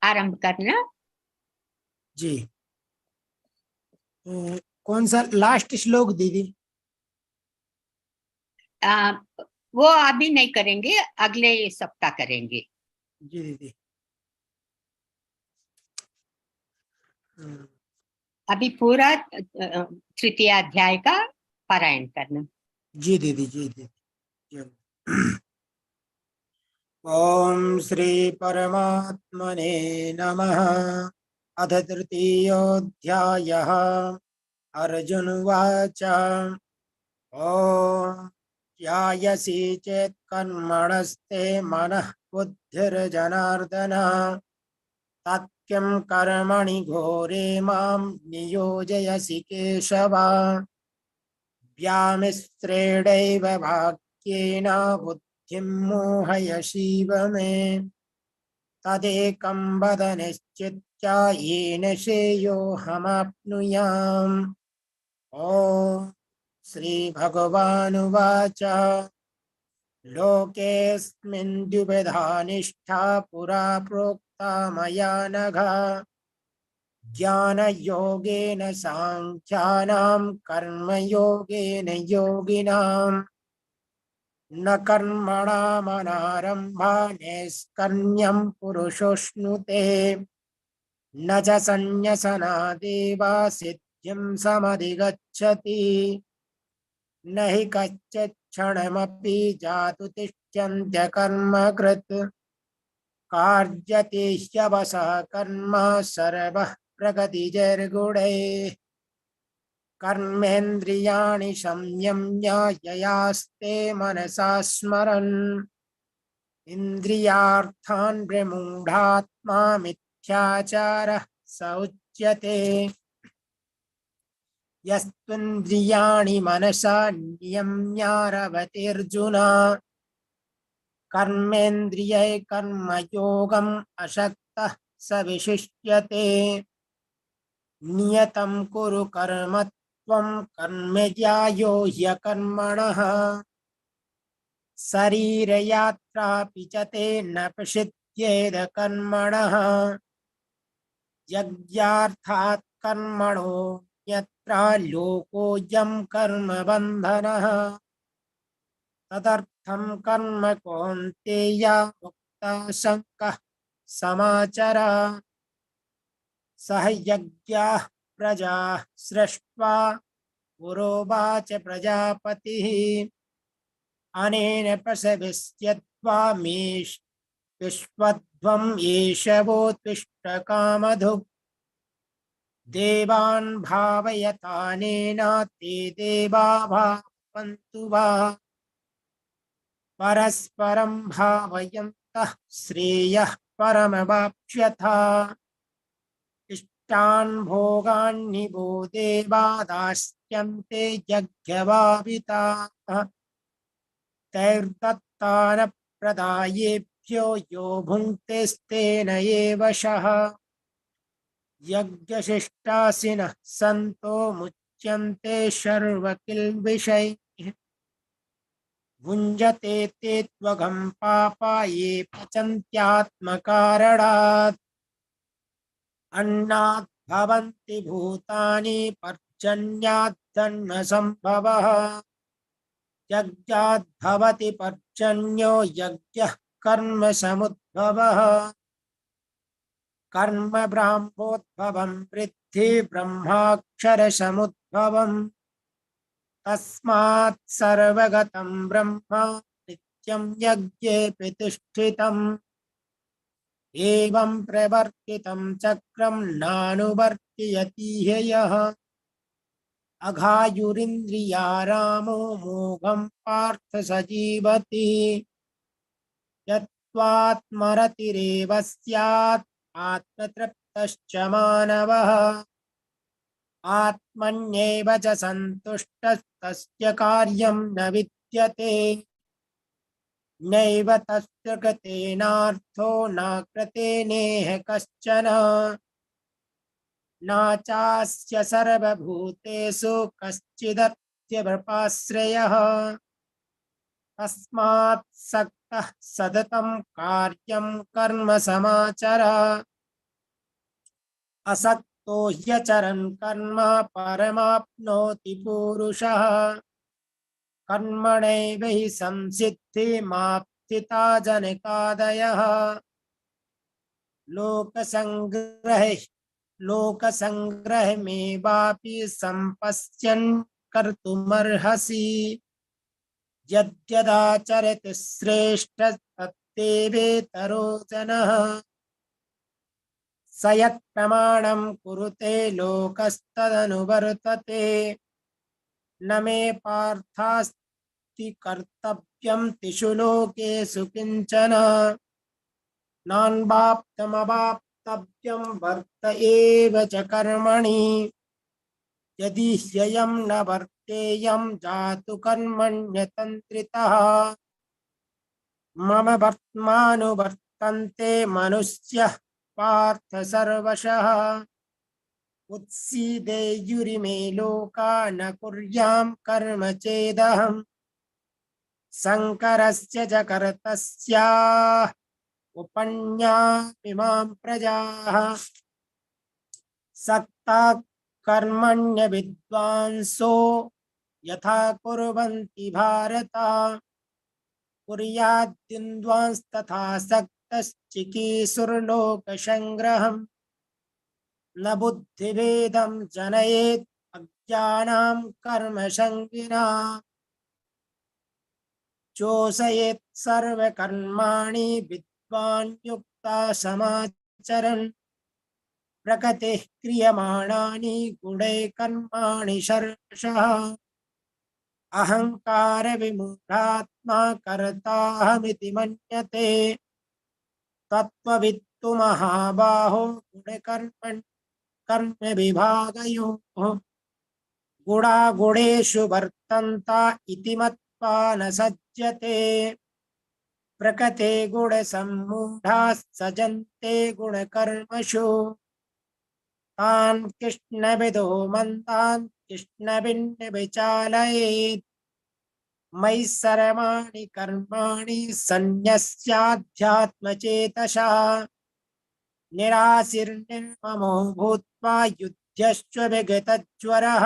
आरंभ करना. जी. कौन सा last श्लोक दीदी? वो अभी नहीं करेंगे, अगले सप्ताह करेंगे. जी दीदी. अभी पूरा 3य अध्याय का पारायण करना. जी दीदी, जी दीदी. ओम श्री परमात्मने नमः. अथ 3योऽध्यायः. अर्जुन उवाच. ओम ध्यायसि चेत् कर्मणस्ते मनः बुद्धिर्जनार्दन तत्किं कर्मणि घोरे मां नियोजयसि केशव. व्यामिश्रेणैव वाक्येन बुद्धिं मोहयसीव मे. तदेकं वद निश्चित्य येन श्रेयोऽहमाप्नुयाम्. ॐ श्री भगवानुवाच. लोकेऽस्मिन् द्विविधा निष्ठा पुरा प्रोक्ता मया नघ. ज्ञानयोगेन साङ्ख्यानां कर्मयोगेन योगिनाम्. न कर्मणामनारम्भा नैष्कर्म्यं पुरुषोऽश्नुते. न च सन्न्यसनादेव सिद्धिं समधिगच्छति. न हि कश्चित् क्षणमपि जातु तिष्ठन्त्य कर्मकृत् कार्यते ह्यवसः कर्म सर्वः प्रगतिजैर्गुणैः कर्मेन्द्रियाणि संयम्य ययास्ते मनसा स्मरन् इन्द्रियार्थान् विमूढात्मा मिथ्याचारः स उच्यते यस्त्विन्द्रियाणि मनसा नियम्यारभतेऽर्जुन कर्मेन्द्रियै कर्मयोगम् अशक्तः स विशिष्यते नियतं कुरु कर्म त्वं कर्मज्ञायो ह्यकर्मणः शरीरयात्रापि च ते न प्रसिद्ध्येद कर्मणः यज्ञार्थात् कर्मणो यत्र लोकोऽयं कर्मबन्धनः तदर्थं कर्म कौन्तेय मुक्तसङ्गः समाचर सह यज्ञाः प्रजाः सृष्ट्वा पुरोवाच प्रजापतिः अनेन प्रसविष्यत्वा मेष विश्वध्वम् एषवोत्तिष्ठ कामधुक् देवान् भावयतानेन ते देवा भावन्तु वा परस्परं भावयन्तः श्रेयः परमवाप्स्यथा इष्टान् भोगान् निबो देवा दास्यन्ते यज्ञभाविताः तैर्दत्तान प्रदायेभ्यो यो भुङ्क्तेस्तेन एव शः यज्ञशिष्टासिनः सन्तो मुच्यन्ते सर्वकिल्बिषैः भुञ्जते ते त्वघं पापा ये पचन्त्यात्मकारणात् अन्नात् भवन्ति भूतानि पर्जन्यात् जन्मसम्भवः यज्ञात् भवति पर्जन्यो यज्ञः कर्म समुद्भवः कर्म ब्रह्मोद्भवं वृद्धि ब्रह्माक्षर समुद्भवम् तस्मात् सर्वगतं ब्रह्म नित्यं यज्ञे प्रतिष्ठितम् एवं प्रवर्तितं चक्रं नानुवर्तयति ह्ययः अघायुरिन्द्रियारामो मोघं पार्थ स जीवति यत्त्वात्मरतिरेव स्यात् आत्मतृप्तश्च मानवः आत्मन्येव च सन्तुष्टस्तस्य कार्यं न विद्यते नैव तस्य कृतेनार्थो न कृतेनेह कश्चन न चास्य सर्वभूतेषु कश्चिदर्थव्यपाश्रयः तस्मात् सक्तः सततं कार्यं कर्म समाचर असक्तो ह्यचरन् कर्म परमाप्नोति पुरुषः कर्मणैव हि संसिद्धिमाप्तिता जनकादयः लोकसंग्रहमेवापि सम्पश्यन् कर्तुमर्हसि यद्यदाचरति श्रेष्ठ तत्तेवेतरो जनः स यत्प्रमाणं कुरुते लोकस्तदनुवर्तते न मे पार्थास्ति कर्तव्यं तिषु लोकेषु किंचन नान्वाप्तमवाप्तव्यं वर्त एव च कर्मणि यदि ह्ययं न वर्तेयं जातु कर्मण्यतन्त्रितः मम वर्त्मानुवर्तन्ते मनुष्यः पार्थ सर्वशः उत्सीदेयुरिमे लोका न कुर्यां कर्म चेदहम् शङ्करस्य च कर्तस्याः उपन्यामिमां प्रजाः सक्ता कर्मण्य विद्वांसो यथा कुर्वन्ति भारत कुर्याद्विद्वांस्तथा सक्तश्चिकीर्षुर्लोकसंग्रहम् न बुद्धिभेदं जनयेत् अज्ञानां कर्मसङ्गिनाम् चोषयेत् सर्वकर्माणि विद्वान् युक्ता समाचरन् प्रकृतिः क्रियमाणानि गुणैः कर्माणि शर्षः अहंकार विमूढात्मा कर्ताहमिति मन्यते तत्त्ववित्तु महाबाहो गुणकर्मन् कर्म विभागयोः गुणागुणेषु वर्तन्ता इति मत्वा न सज्जते प्रकृते गुणसम्मूढाः सजन्ते गुणकर्मषु तान् कृष्णविदो मन्दान् कृष्णभिन्न विचालयेत् मयि सर्वाणि कर्माणि सन्न्यस्याध्यात्मचेतसा निराशीर्निर्ममो भूत्वा युध्यश्च विगतज्वरः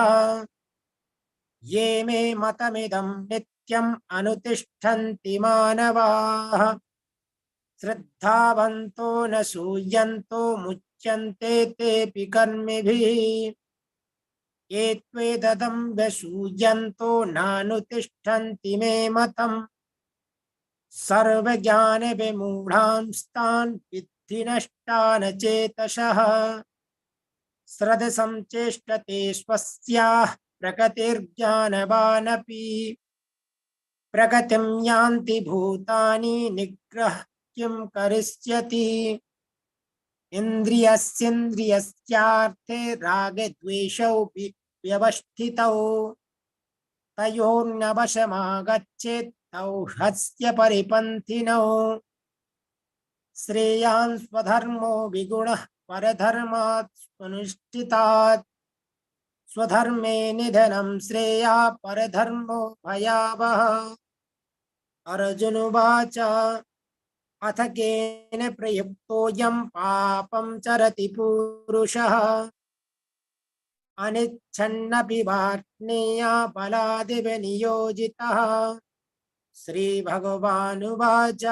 ये मे मतमिदं नित्यम् अनुतिष्ठन्ति मानवाः श्रद्धावन्तो न सूयन्तो मुच्यन्ते तेऽपि कर्मिभिः ये त्वेदं व्यसूयन्तो नानुतिष्ठन्ति मे मतम् सर्वज्ञानविमूढांस्तान् विद्धि नष्टान् चेतसः श्रद्धसंचेष्टते स्वस्याः प्रकृतिर्ज्ञानवानपि प्रकृतिं यान्ति भूतानि निग्रह किं करिष्यति इन्द्रियस्येन्द्रियस्यार्थे रागद्वेषौ व्यवस्थितौ तयोर्नवशमागच्छेत् तौ ह्यस्य परिपन्थिनौ श्रेयान् स्वधर्मो विगुणः परधर्मात् स्वनुष्ठितात् स्वधर्मे निधनं श्रेया परधर्मो भयावहः अर्जुन उवाच अथ केन प्रयुक्तोऽयं पापं चरति पुरुषः अनिच्छन्नपि वार्ष्णेया बलादिव नियोजितः श्रीभगवानुवाच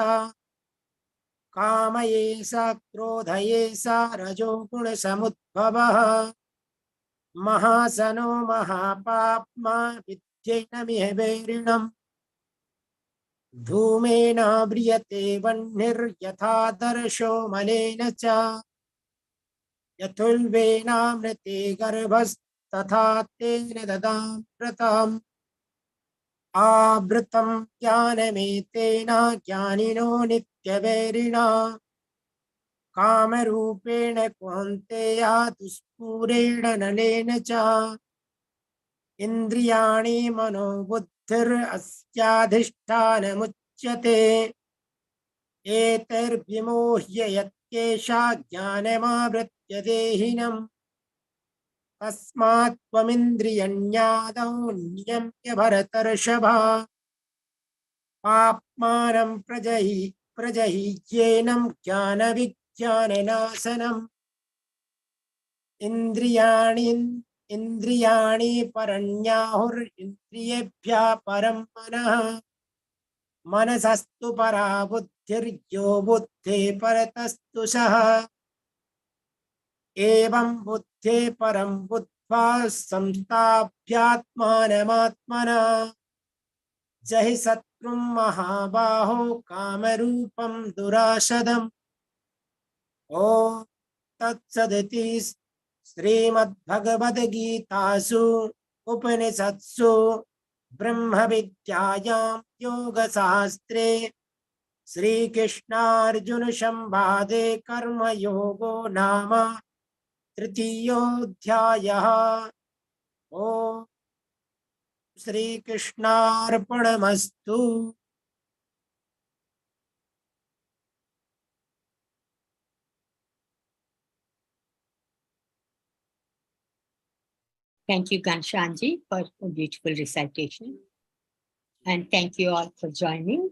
कामयेषा क्रोधयेषा रजोगुणसमुद्भवः महासनो महापाप्मा विद्येनमिह वैरिणम् धूमेन व्रियते वह्निर्यथादर्शो मलेन च यथुल्बेनामृते गर्भस्तथा तेन ददामृतम् आवृतं ज्ञानमेतेन ज्ञानिनो नित्यवैरिणा कामरूपेण कौन्तेया दुष्पूरेण नलेन च इन्द्रियाणि मनोबुद्धिरस्याधिष्ठानमुच्यते एतैर्विमोह्य यत्केषा ज्ञानमावृत्य देहिनम् तस्मात् त्वमिन्द्रियण्यादौ नियम्य भरतर्षभ पाप्मानं प्रजह्येनं ज्ञानविज्ञाननाशनम् इन्द्रियाणि परण्याहुरिन्द्रियेभ्यः परं मनः मनसस्तु परा बुद्धिर्यो बुद्धे परतस्तु सः एवं बुद्धे परं बुद्ध्वा संस्थाप्यात्मानमात्मना जहि शत्रुं महाबाहो कामरूपं दुराशदम् ॐ तत्सदिति श्रीमद्भगवद्गीतासु उपनिषत्सु ब्रह्मविद्यायां योगशास्त्रे श्रीकृष्णार्जुन संवादे कर्मयोगो नाम तृतीयोऽध्यायः। ॐ श्रीकृष्णार्पणमस्तु। Thank you, Ghanshyamji, for a beautiful recitation. And thank you all for joining.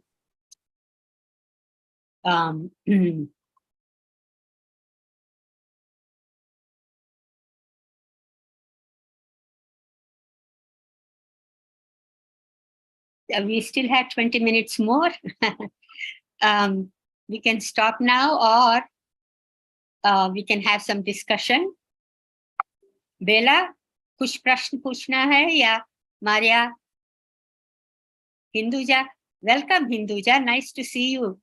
We still have 20 minutes more. We can stop now, or we can have some discussion. Bella, कुछ प्रश्न पूछना है या Maria Hinduja Welcome, Hinduja. Nice to see you.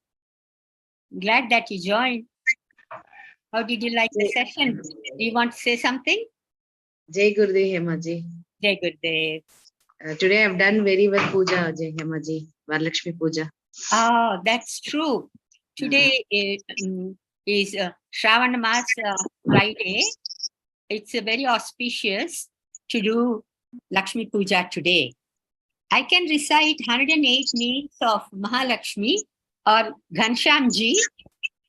Glad that you joined. How did you like the session? Do you want to say something? Jai Gurudev Hemaji. Jai Gurudev. Today I've done very well puja, Jai Hemaji. Varalakshmi puja. Oh, that's true. Today is Shravana Mas Friday. It's very auspicious to do Lakshmi Puja today. I can recite 108 names of Mahalakshmi और घनश्याम जी.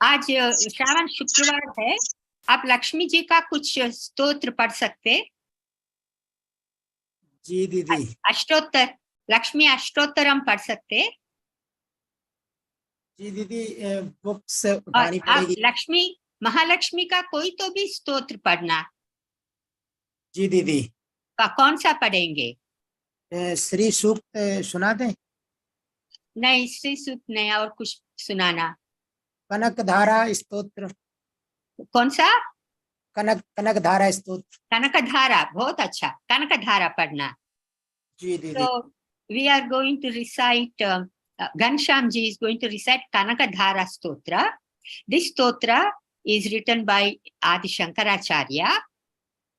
आज श्रावण शुक्रवार है. आप लक्ष्मी जी का कुछ स्तोत्र पढ़ सकते? जी दीदी. अष्टोत्तर, लक्ष्मी अष्टोत्तरम पढ़ सकते? जी दीदी, बुक से उठानी आप पड़ेगी. लक्ष्मी महालक्ष्मी का कोई तो भी स्तोत्र पढ़ना. जी दीदी. कौन सा पढ़ेंगे? श्री सूक्त सुना दें? नहीं, श्री सूक्त नहीं, और कुछ सुनाना. कनक धारा स्तोत्र. कौन सा? कनक धारा स्तोत्र. कनक धारा, बहुत अच्छा. कनक धारा पढ़ना. जी दीदी. So we are going to recite, Ghanshyam ji is going to recite Kanakadhara Stotra. This stotra is written by Adi Shankaracharya.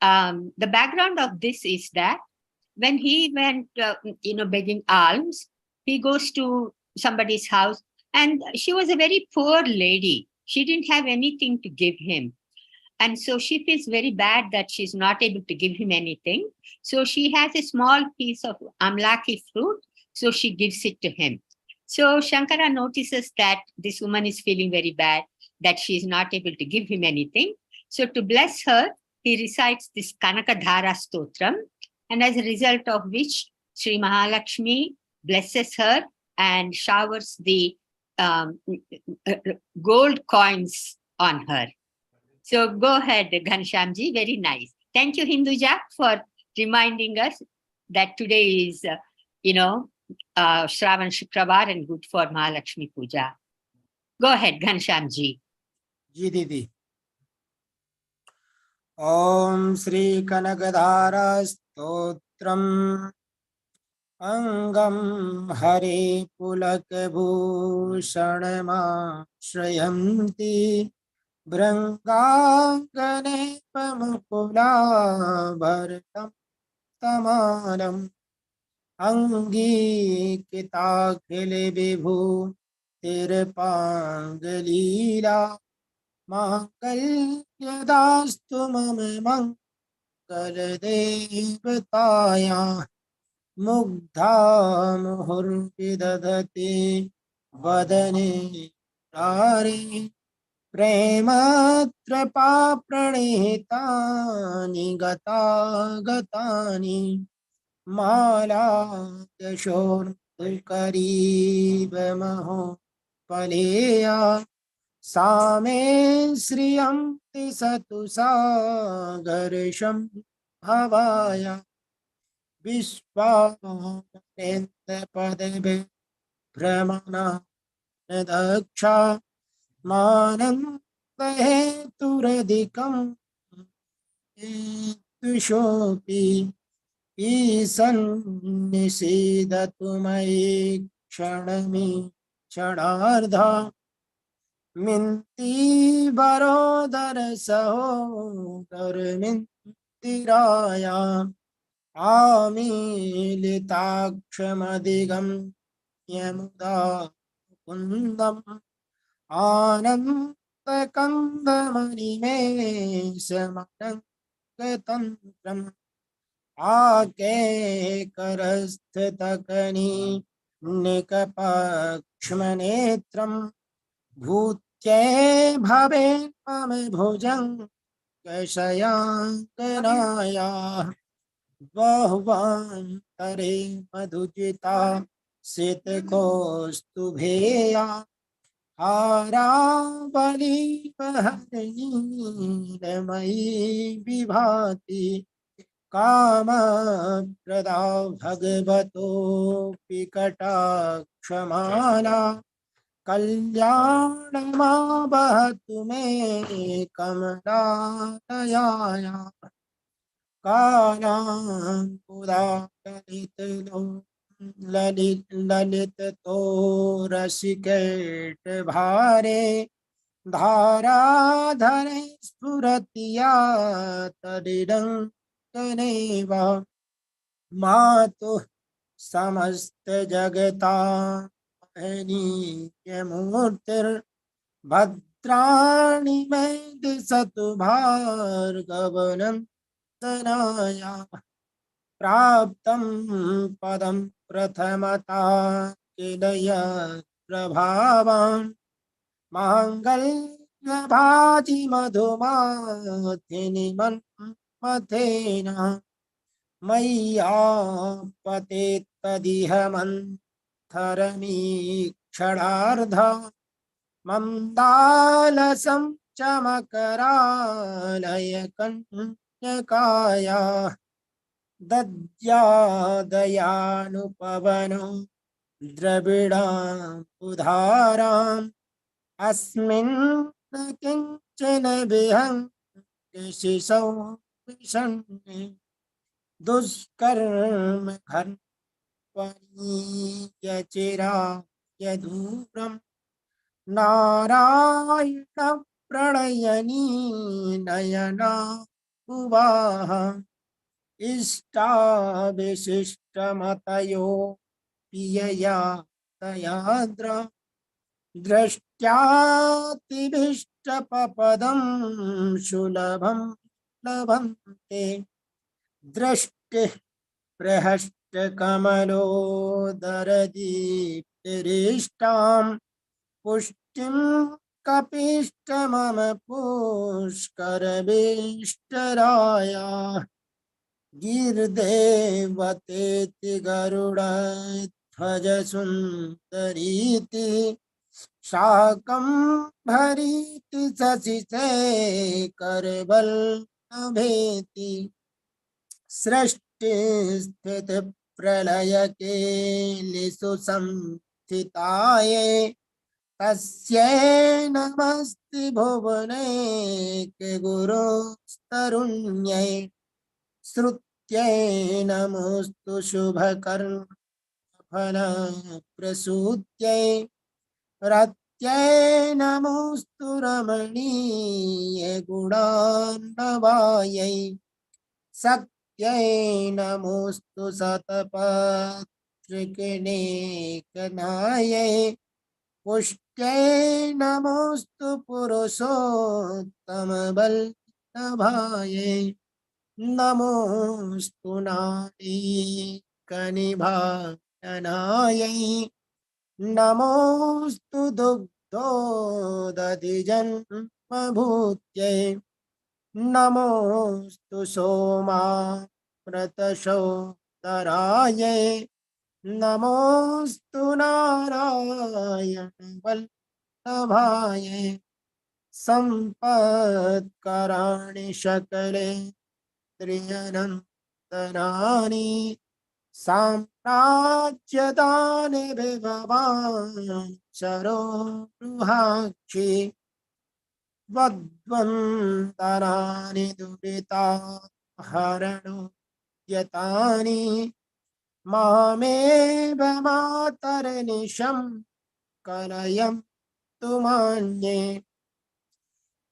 The background of this is that when he went, begging alms, he goes to somebody's house, and she was a very poor lady. She didn't have anything to give him. And so she feels very bad that she's not able to give him anything. So she has a small piece of amlaki fruit. So she gives it to him. So Shankara notices that this woman is feeling very bad, that she is not able to give him anything. So to bless her, he recites this Kanakadhara Stotram. And as a result of which, Sri Mahalakshmi blesses her and showers the gold coins on her. So go ahead, Ghanshyamji, very nice. Thank you, Hinduja, for reminding us that today is, Shravan Shukravar and good for Mahalakshmi Puja. Go ahead, Ghanshyamji. जी दीदी. ओम श्री कनकधारा स्तोत्रम अंगम हरे पुलक भूषणमाश्रयन्ति भृंगांगने पमुकुलाभरणं तमालम् अंगीकिताखिल विभूतिर्पाङ्गलीला माङ्गल्यदास्तु मम मङ्गलदेवताया मुग्धा मुहुर्विदधति वदने तारे प्रेमत्रपा प्रणितानि गतानि मालादशोर्करीबमहो पलेया सा मे श्रियं तिसतु सागर्षं हवाया विश्वानरेन्द्रपदवे भ्रमणा दक्षा मानन्दहेतुरधिकं तुषोऽपि ईसन्निषीदतु मयि क्षणार्धा मिन्तिवरोदर सहोदरमिन्दिराया आमीलिताक्षमधिगं यमुदा कुन्दम् आनन्दकन्दमणिमेषमनङ्गतन्त्रम् आकेकरस्थतकनी निकपक्ष्मनेत्रम् भूत्यै भवे मम भुजङ्गशयाङ्कनाया बहुवान्तरे मधुजिता सितकौस्तुभेया हारावलीवहनीलमयी विभाति कामप्रदा भगवतोऽपि कटाक्षमाला कल्याणमावहतु मे कमलालयाया कालाम्बुदाललितलोचनाया ललित तो रसिकेट भारे धाराधर स्फुरतिया तदिदङ्कनेव मातु समस्त जगता भद्राणि मे दिशतु भार्गवनन्दनाया प्राप्तं पदं प्रथमता किलय प्रभावान् माङ्गल्यभाजि मधुमाथिनि मन्मथेन मय्यापतेत् तदिह मन्थरमीक्षणार्ध मन्दालसं चमकरालय कन्यकाया दद्यादयानुपवनो द्रविडाम्बुधाराम् अस्मिन् न किञ्चन विहङ्गशिशौ विषण्णे दुष्कर्म घर्पणीयचिराय दूरम् नारायण प्रणयनी नयना उवाह इष्टाविशिष्टमतयो पियया तयाद्र दृष्ट्यातिभिष्टपदं सुलभं लभन्ते दृष्टिः प्रहष्टकमलोदरदीप्तिरिष्टां पुष्टिं कपिष्ट मम पुष्करभीष्टराया गिर्देवतेति गरुडध्वज सुन्दरीति शाकम्भरीति शशिशेखरवल्लभेति सृष्टिस्थितिप्रलयकेलिषु संस्थिताये तस्यै नमस्ति भुवनेके गुरुस्तरुण्यै श्रुत्यै नमोऽस्तु शुभकर्मफलप्रसूत्यै रत्यै नमोऽस्तु रमणीय गुणार्णवायै सत्यै नमोऽस्तु शतपत्रिकनेकनायै पुष्ट्यै नमोऽस्तु पुरुषोत्तमवल्लभायै नमोऽस्तु नारीकनिभायनायै नमोऽस्तु दुग्धोदधिजन्मभूत्यै नमोऽस्तु सोमामृतसोदरायै नमोऽस्तु नारायण वल्लभायै सम्पत्कराणि सकले त्रियनन्दनानि साम्राज्यदाने विभवान् सरोरुहाक्षि वद्वन्दनानि दुरिता हरणो यतानि मामेव मातर्निशं कलयन्तु मान्ये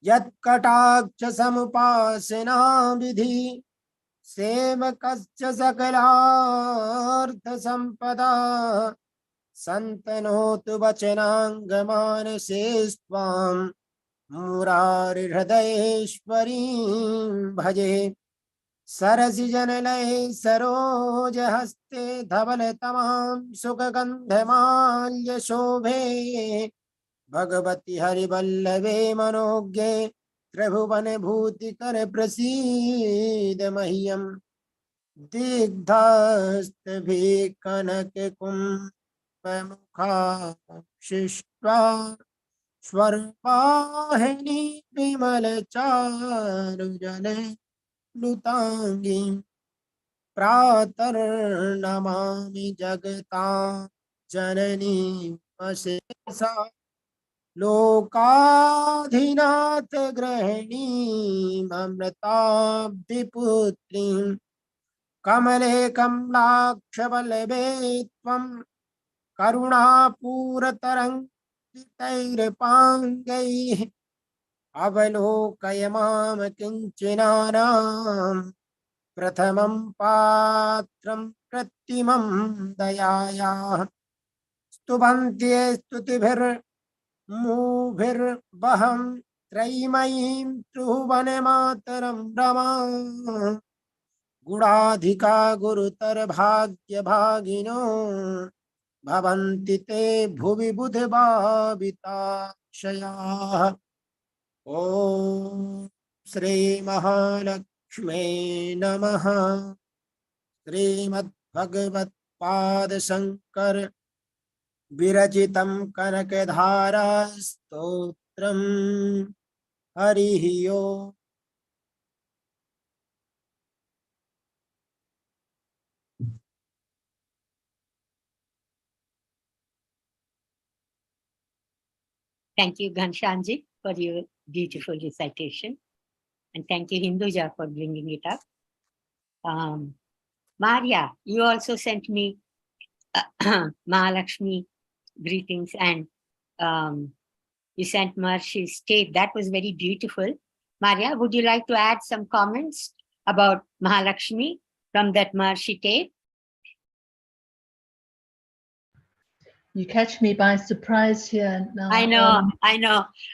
यत्कटाक्ष समुपासना विधि सेवकस्य सकलार्थ संपदा सन्तनोतु वचनाङ्गमानसे स्वां मुरारिहृदयेश्वरीं भजे सरसिजनलये सरोजहस्ते धवलतमां सुगन्धमाल्यशोभे भगवति हरिवल्लभे मनोज्ञे त्रिभुवनभूतिकर प्रसीद मह्यम् दिग्धस्तभिः कनककुम्भमुखाशिष्ट्वा स्वर्वाहिनी विमलचारुजने लुताङ्गीं प्रातर्नमामि जगतां जननीं अशेषा लोकाधिनाथ गृहिणीममृताब्धिपुत्रीं कमले कमलाक्षवल्लभे त्वं करुणापूरतरङ्गितैर्पाङ्गैः अवलोकय मां किञ्चिनानां प्रथमं पात्रं प्रतिमं दयायाः स्तुवन्त्ये स्तुतिभिर्मुभिर्वहं त्रयीमयीं त्रिभुवनमातरं रमा गुणाधिका गुरुतर भाग्यभागिनो भवन्ति ते भुवि बुधभाविताक्षयाः। ॐ श्री महालक्ष्मे नमः। श्रीमद्भगवत्पादशङ्कर विरचितं कनकधारा स्तोत्रम्। हरिः ओम्। Thank you, Ghanshyamji, for your beautiful recitation. And thank you, Hinduja, for bringing it up. Maria, you also sent me Mahalakshmi greetings, and you sent Maharishi's tape. That was very beautiful. Maria, would you like to add some comments about Mahalakshmi from that Maharishi tape? You catch me by surprise here now. I know.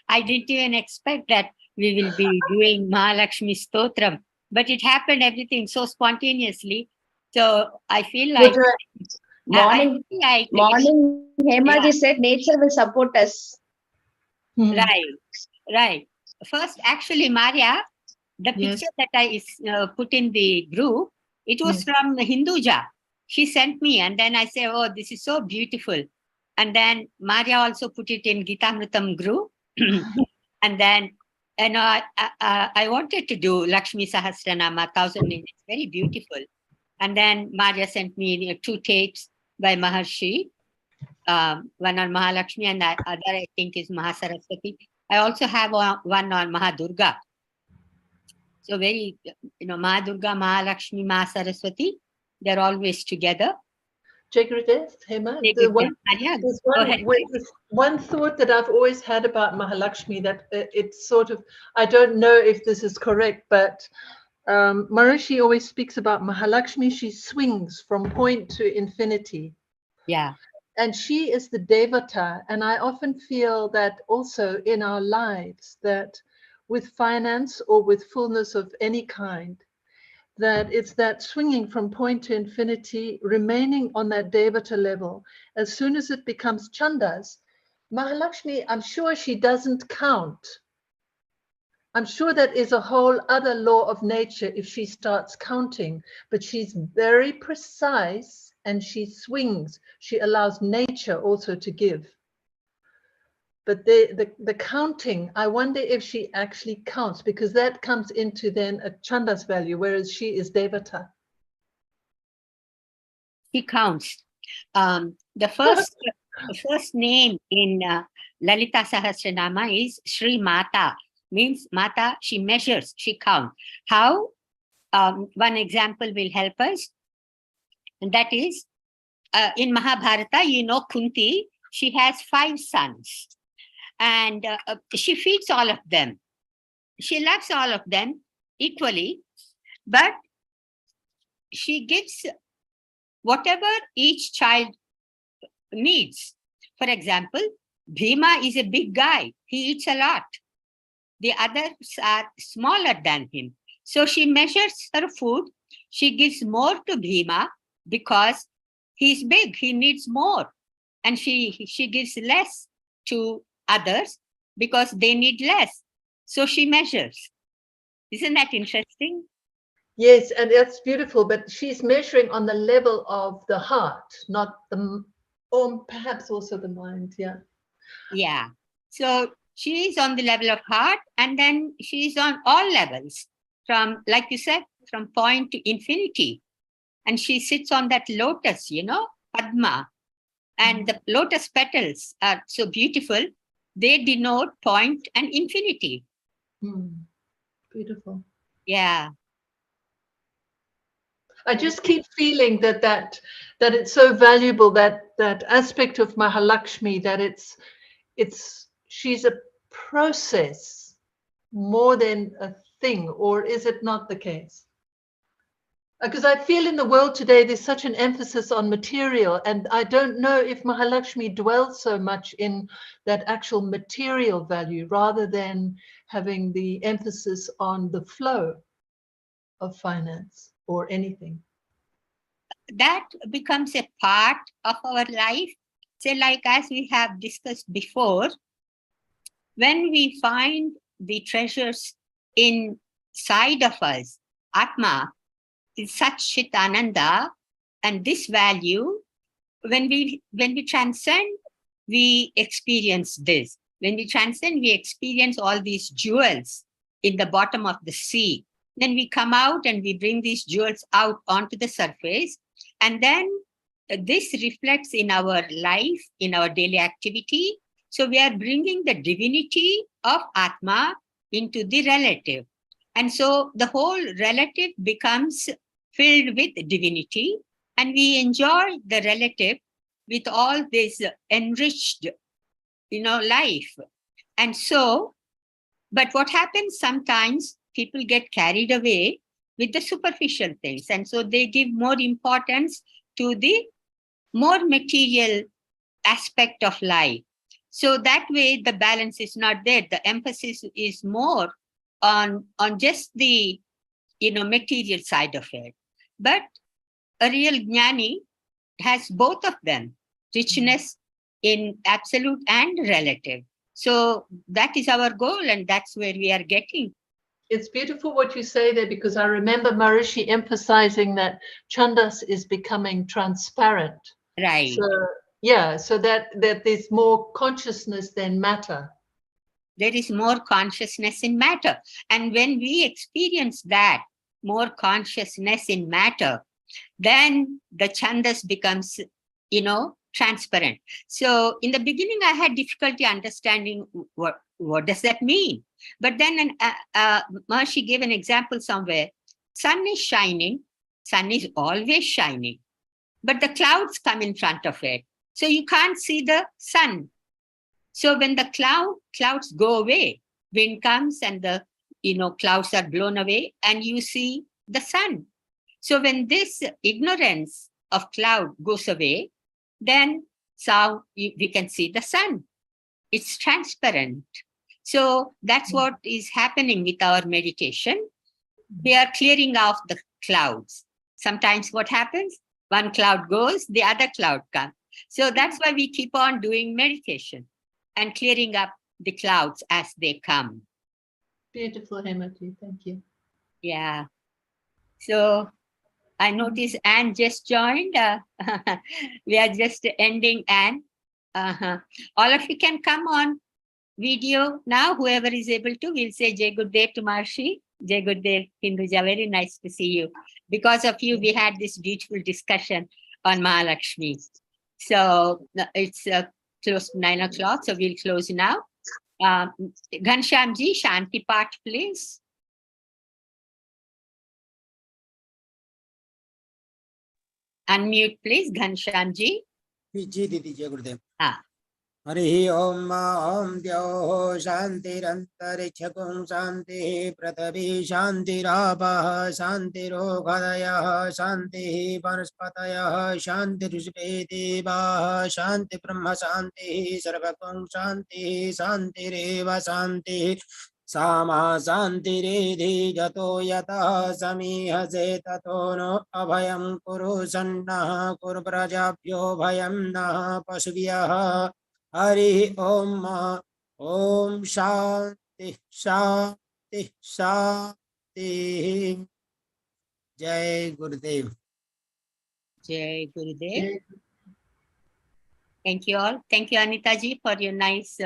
I didn't even expect that we will be doing Mahalakshmi Stotram, but it happened everything so spontaneously. So I feel like morning, Hemaji said nature will support us. Right. First, actually, Maria, the picture that I put in the group, it was from Hinduja. She sent me, and then I said, oh, this is so beautiful. And then Maria also put it in Gitamritam group. And then, I wanted to do Lakshmi Sahasranama, 1000 names. It's very beautiful. And then Maria sent me 2 tapes by Maharshi. One on Mahalakshmi and the other, I think, is Mahasaraswati. I also have one on Mahadurga. So very, Mahadurga, Mahalakshmi, Mahasaraswati, they're always together. Gurudev, Hema, one thought that I've always had about Mahalakshmi, that it's sort of, I don't know if this is correct, but Maharishi always speaks about Mahalakshmi. She swings from point to infinity. Yeah. And she is the Devata. And I often feel that also in our lives, that with finance or with fullness of any kind, that it's that swinging from point to infinity, remaining on that Devata level. As soon as it becomes Chandas, Mahalakshmi, I'm sure she doesn't count. I'm sure that is a whole other law of nature if she starts counting, but she's very precise and she swings. She allows nature also to give. But the counting, I wonder if she actually counts, because that comes into then a Chandas value, whereas she is Devata. She counts. The first name in Lalita Sahasranama is Sri Mata. Means Mata, she measures, she counts. How? One example will help us. And that is, in Mahabharata, Kunti, she has 5 sons. And she feeds all of them. She loves all of them equally, but she gives whatever each child needs. For example, Bhima is a big guy. He eats a lot. The others are smaller than him. So she measures her food. She gives more to Bhima because he's big. He needs more. And she gives less to others because they need less. So she measures. Isn't that interesting? Yes, and that's beautiful, but she's measuring on the level of the heart, not the, or perhaps also the mind, Yeah. So she is on the level of heart, and then she is on all levels, from, like you said, from point to infinity. And she sits on that lotus, Padma. And the lotus petals are so beautiful. They denote point and infinity. Beautiful. Yeah. I just keep feeling that it's so valuable, that aspect of Mahalakshmi, that she's a process more than a thing, or is it not the case? Because I feel in the world today there's such an emphasis on material, and I don't know if Mahalakshmi dwells so much in that actual material value rather than having the emphasis on the flow of finance or anything. That becomes a part of our life. So like as we have discussed before, when we find the treasures inside of us, Atma, is such Chit Ananda, and this value, when we transcend, we experience this. When we transcend, we experience all these jewels in the bottom of the sea. Then we come out and we bring these jewels out onto the surface. And then this reflects in our life, in our daily activity. So we are bringing the divinity of Atma into the relative. And so the whole relative becomes filled with divinity, and we enjoy the relative with all this enriched, life. And so, but what happens sometimes, people get carried away with the superficial things. And so they give more importance to the more material aspect of life. So that way the balance is not there. The emphasis is more on just the, material side of it. But a real jnani has both of them, richness in absolute and relative. So that is our goal, and that's where we are getting. It's beautiful what you say there, because I remember Maharishi emphasizing that Chandas is becoming transparent. Right. So, yeah, so that there's more consciousness than matter. There is more consciousness in matter. And when we experience that more consciousness in matter, then the Chandas becomes, transparent. So in the beginning, I had difficulty understanding what does that mean. But then Maharishi gave an example somewhere. Sun is shining. Sun is always shining. But the clouds come in front of it. So you can't see the sun. So when the clouds go away, wind comes and the clouds are blown away, and you see the sun. So when this ignorance of cloud goes away, then we can see the sun. It's transparent. So that's what is happening with our meditation. We are clearing off the clouds. Sometimes what happens? One cloud goes, the other cloud comes. So that's why we keep on doing meditation and clearing up the clouds as they come. Beautiful, Hemati. Thank you. Yeah. So I notice Anne just joined. We are just ending, Anne. All of you can come on video now. Whoever is able to, we'll say Jai Gurudev to Maharishi. Jai Gurudev, Hinduja, very nice to see you. Because of you, we had this beautiful discussion on Mahalakshmi. So it's close to 9 o'clock, so we'll close now. Ghanshyamji, Shanti Path, please. Unmute, please, Ghanshyamji. जी दीदी जय गुरुदेव Ah. Hari Om Om द्योः शान्तिरन्तरिक्षगुं शान्तिः पृथिवी शान्तिरापः शान्तिरोगदयः शान्तिः वनस्पतयः शान्तिरुषिते देवाः शान्ति ब्रह्म शान्तिः सर्वगुं शान्तिः शान्तिरेव शान्तिः सामा शान्तिरेधि जतो यतः समीहसे ततो नो अभयं कुरु सन्नः कुरु प्रजाभ्यो भयं नः पशुभ्यः हरि ओम ओम शांति शांति शांति जय गुरुदेव Jai Gurudev. Thank you all. Thank you, Anita ji, for your nice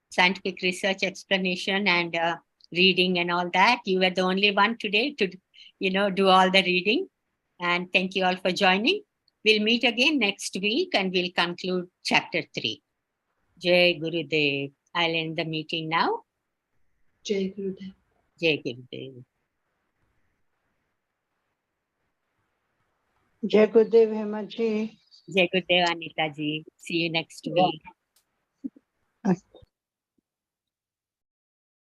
scientific research explanation and reading and all that. You were the only one today to, do all the reading. And thank you all for joining. We'll meet again next week and we'll conclude chapter 3. Jai Gurudev. I'll end the meeting now. Jai Gurudev. Jai Gurudev. Jai Gurudev Hemaji. Jai Gurudev Anita ji. See you next week. Okay.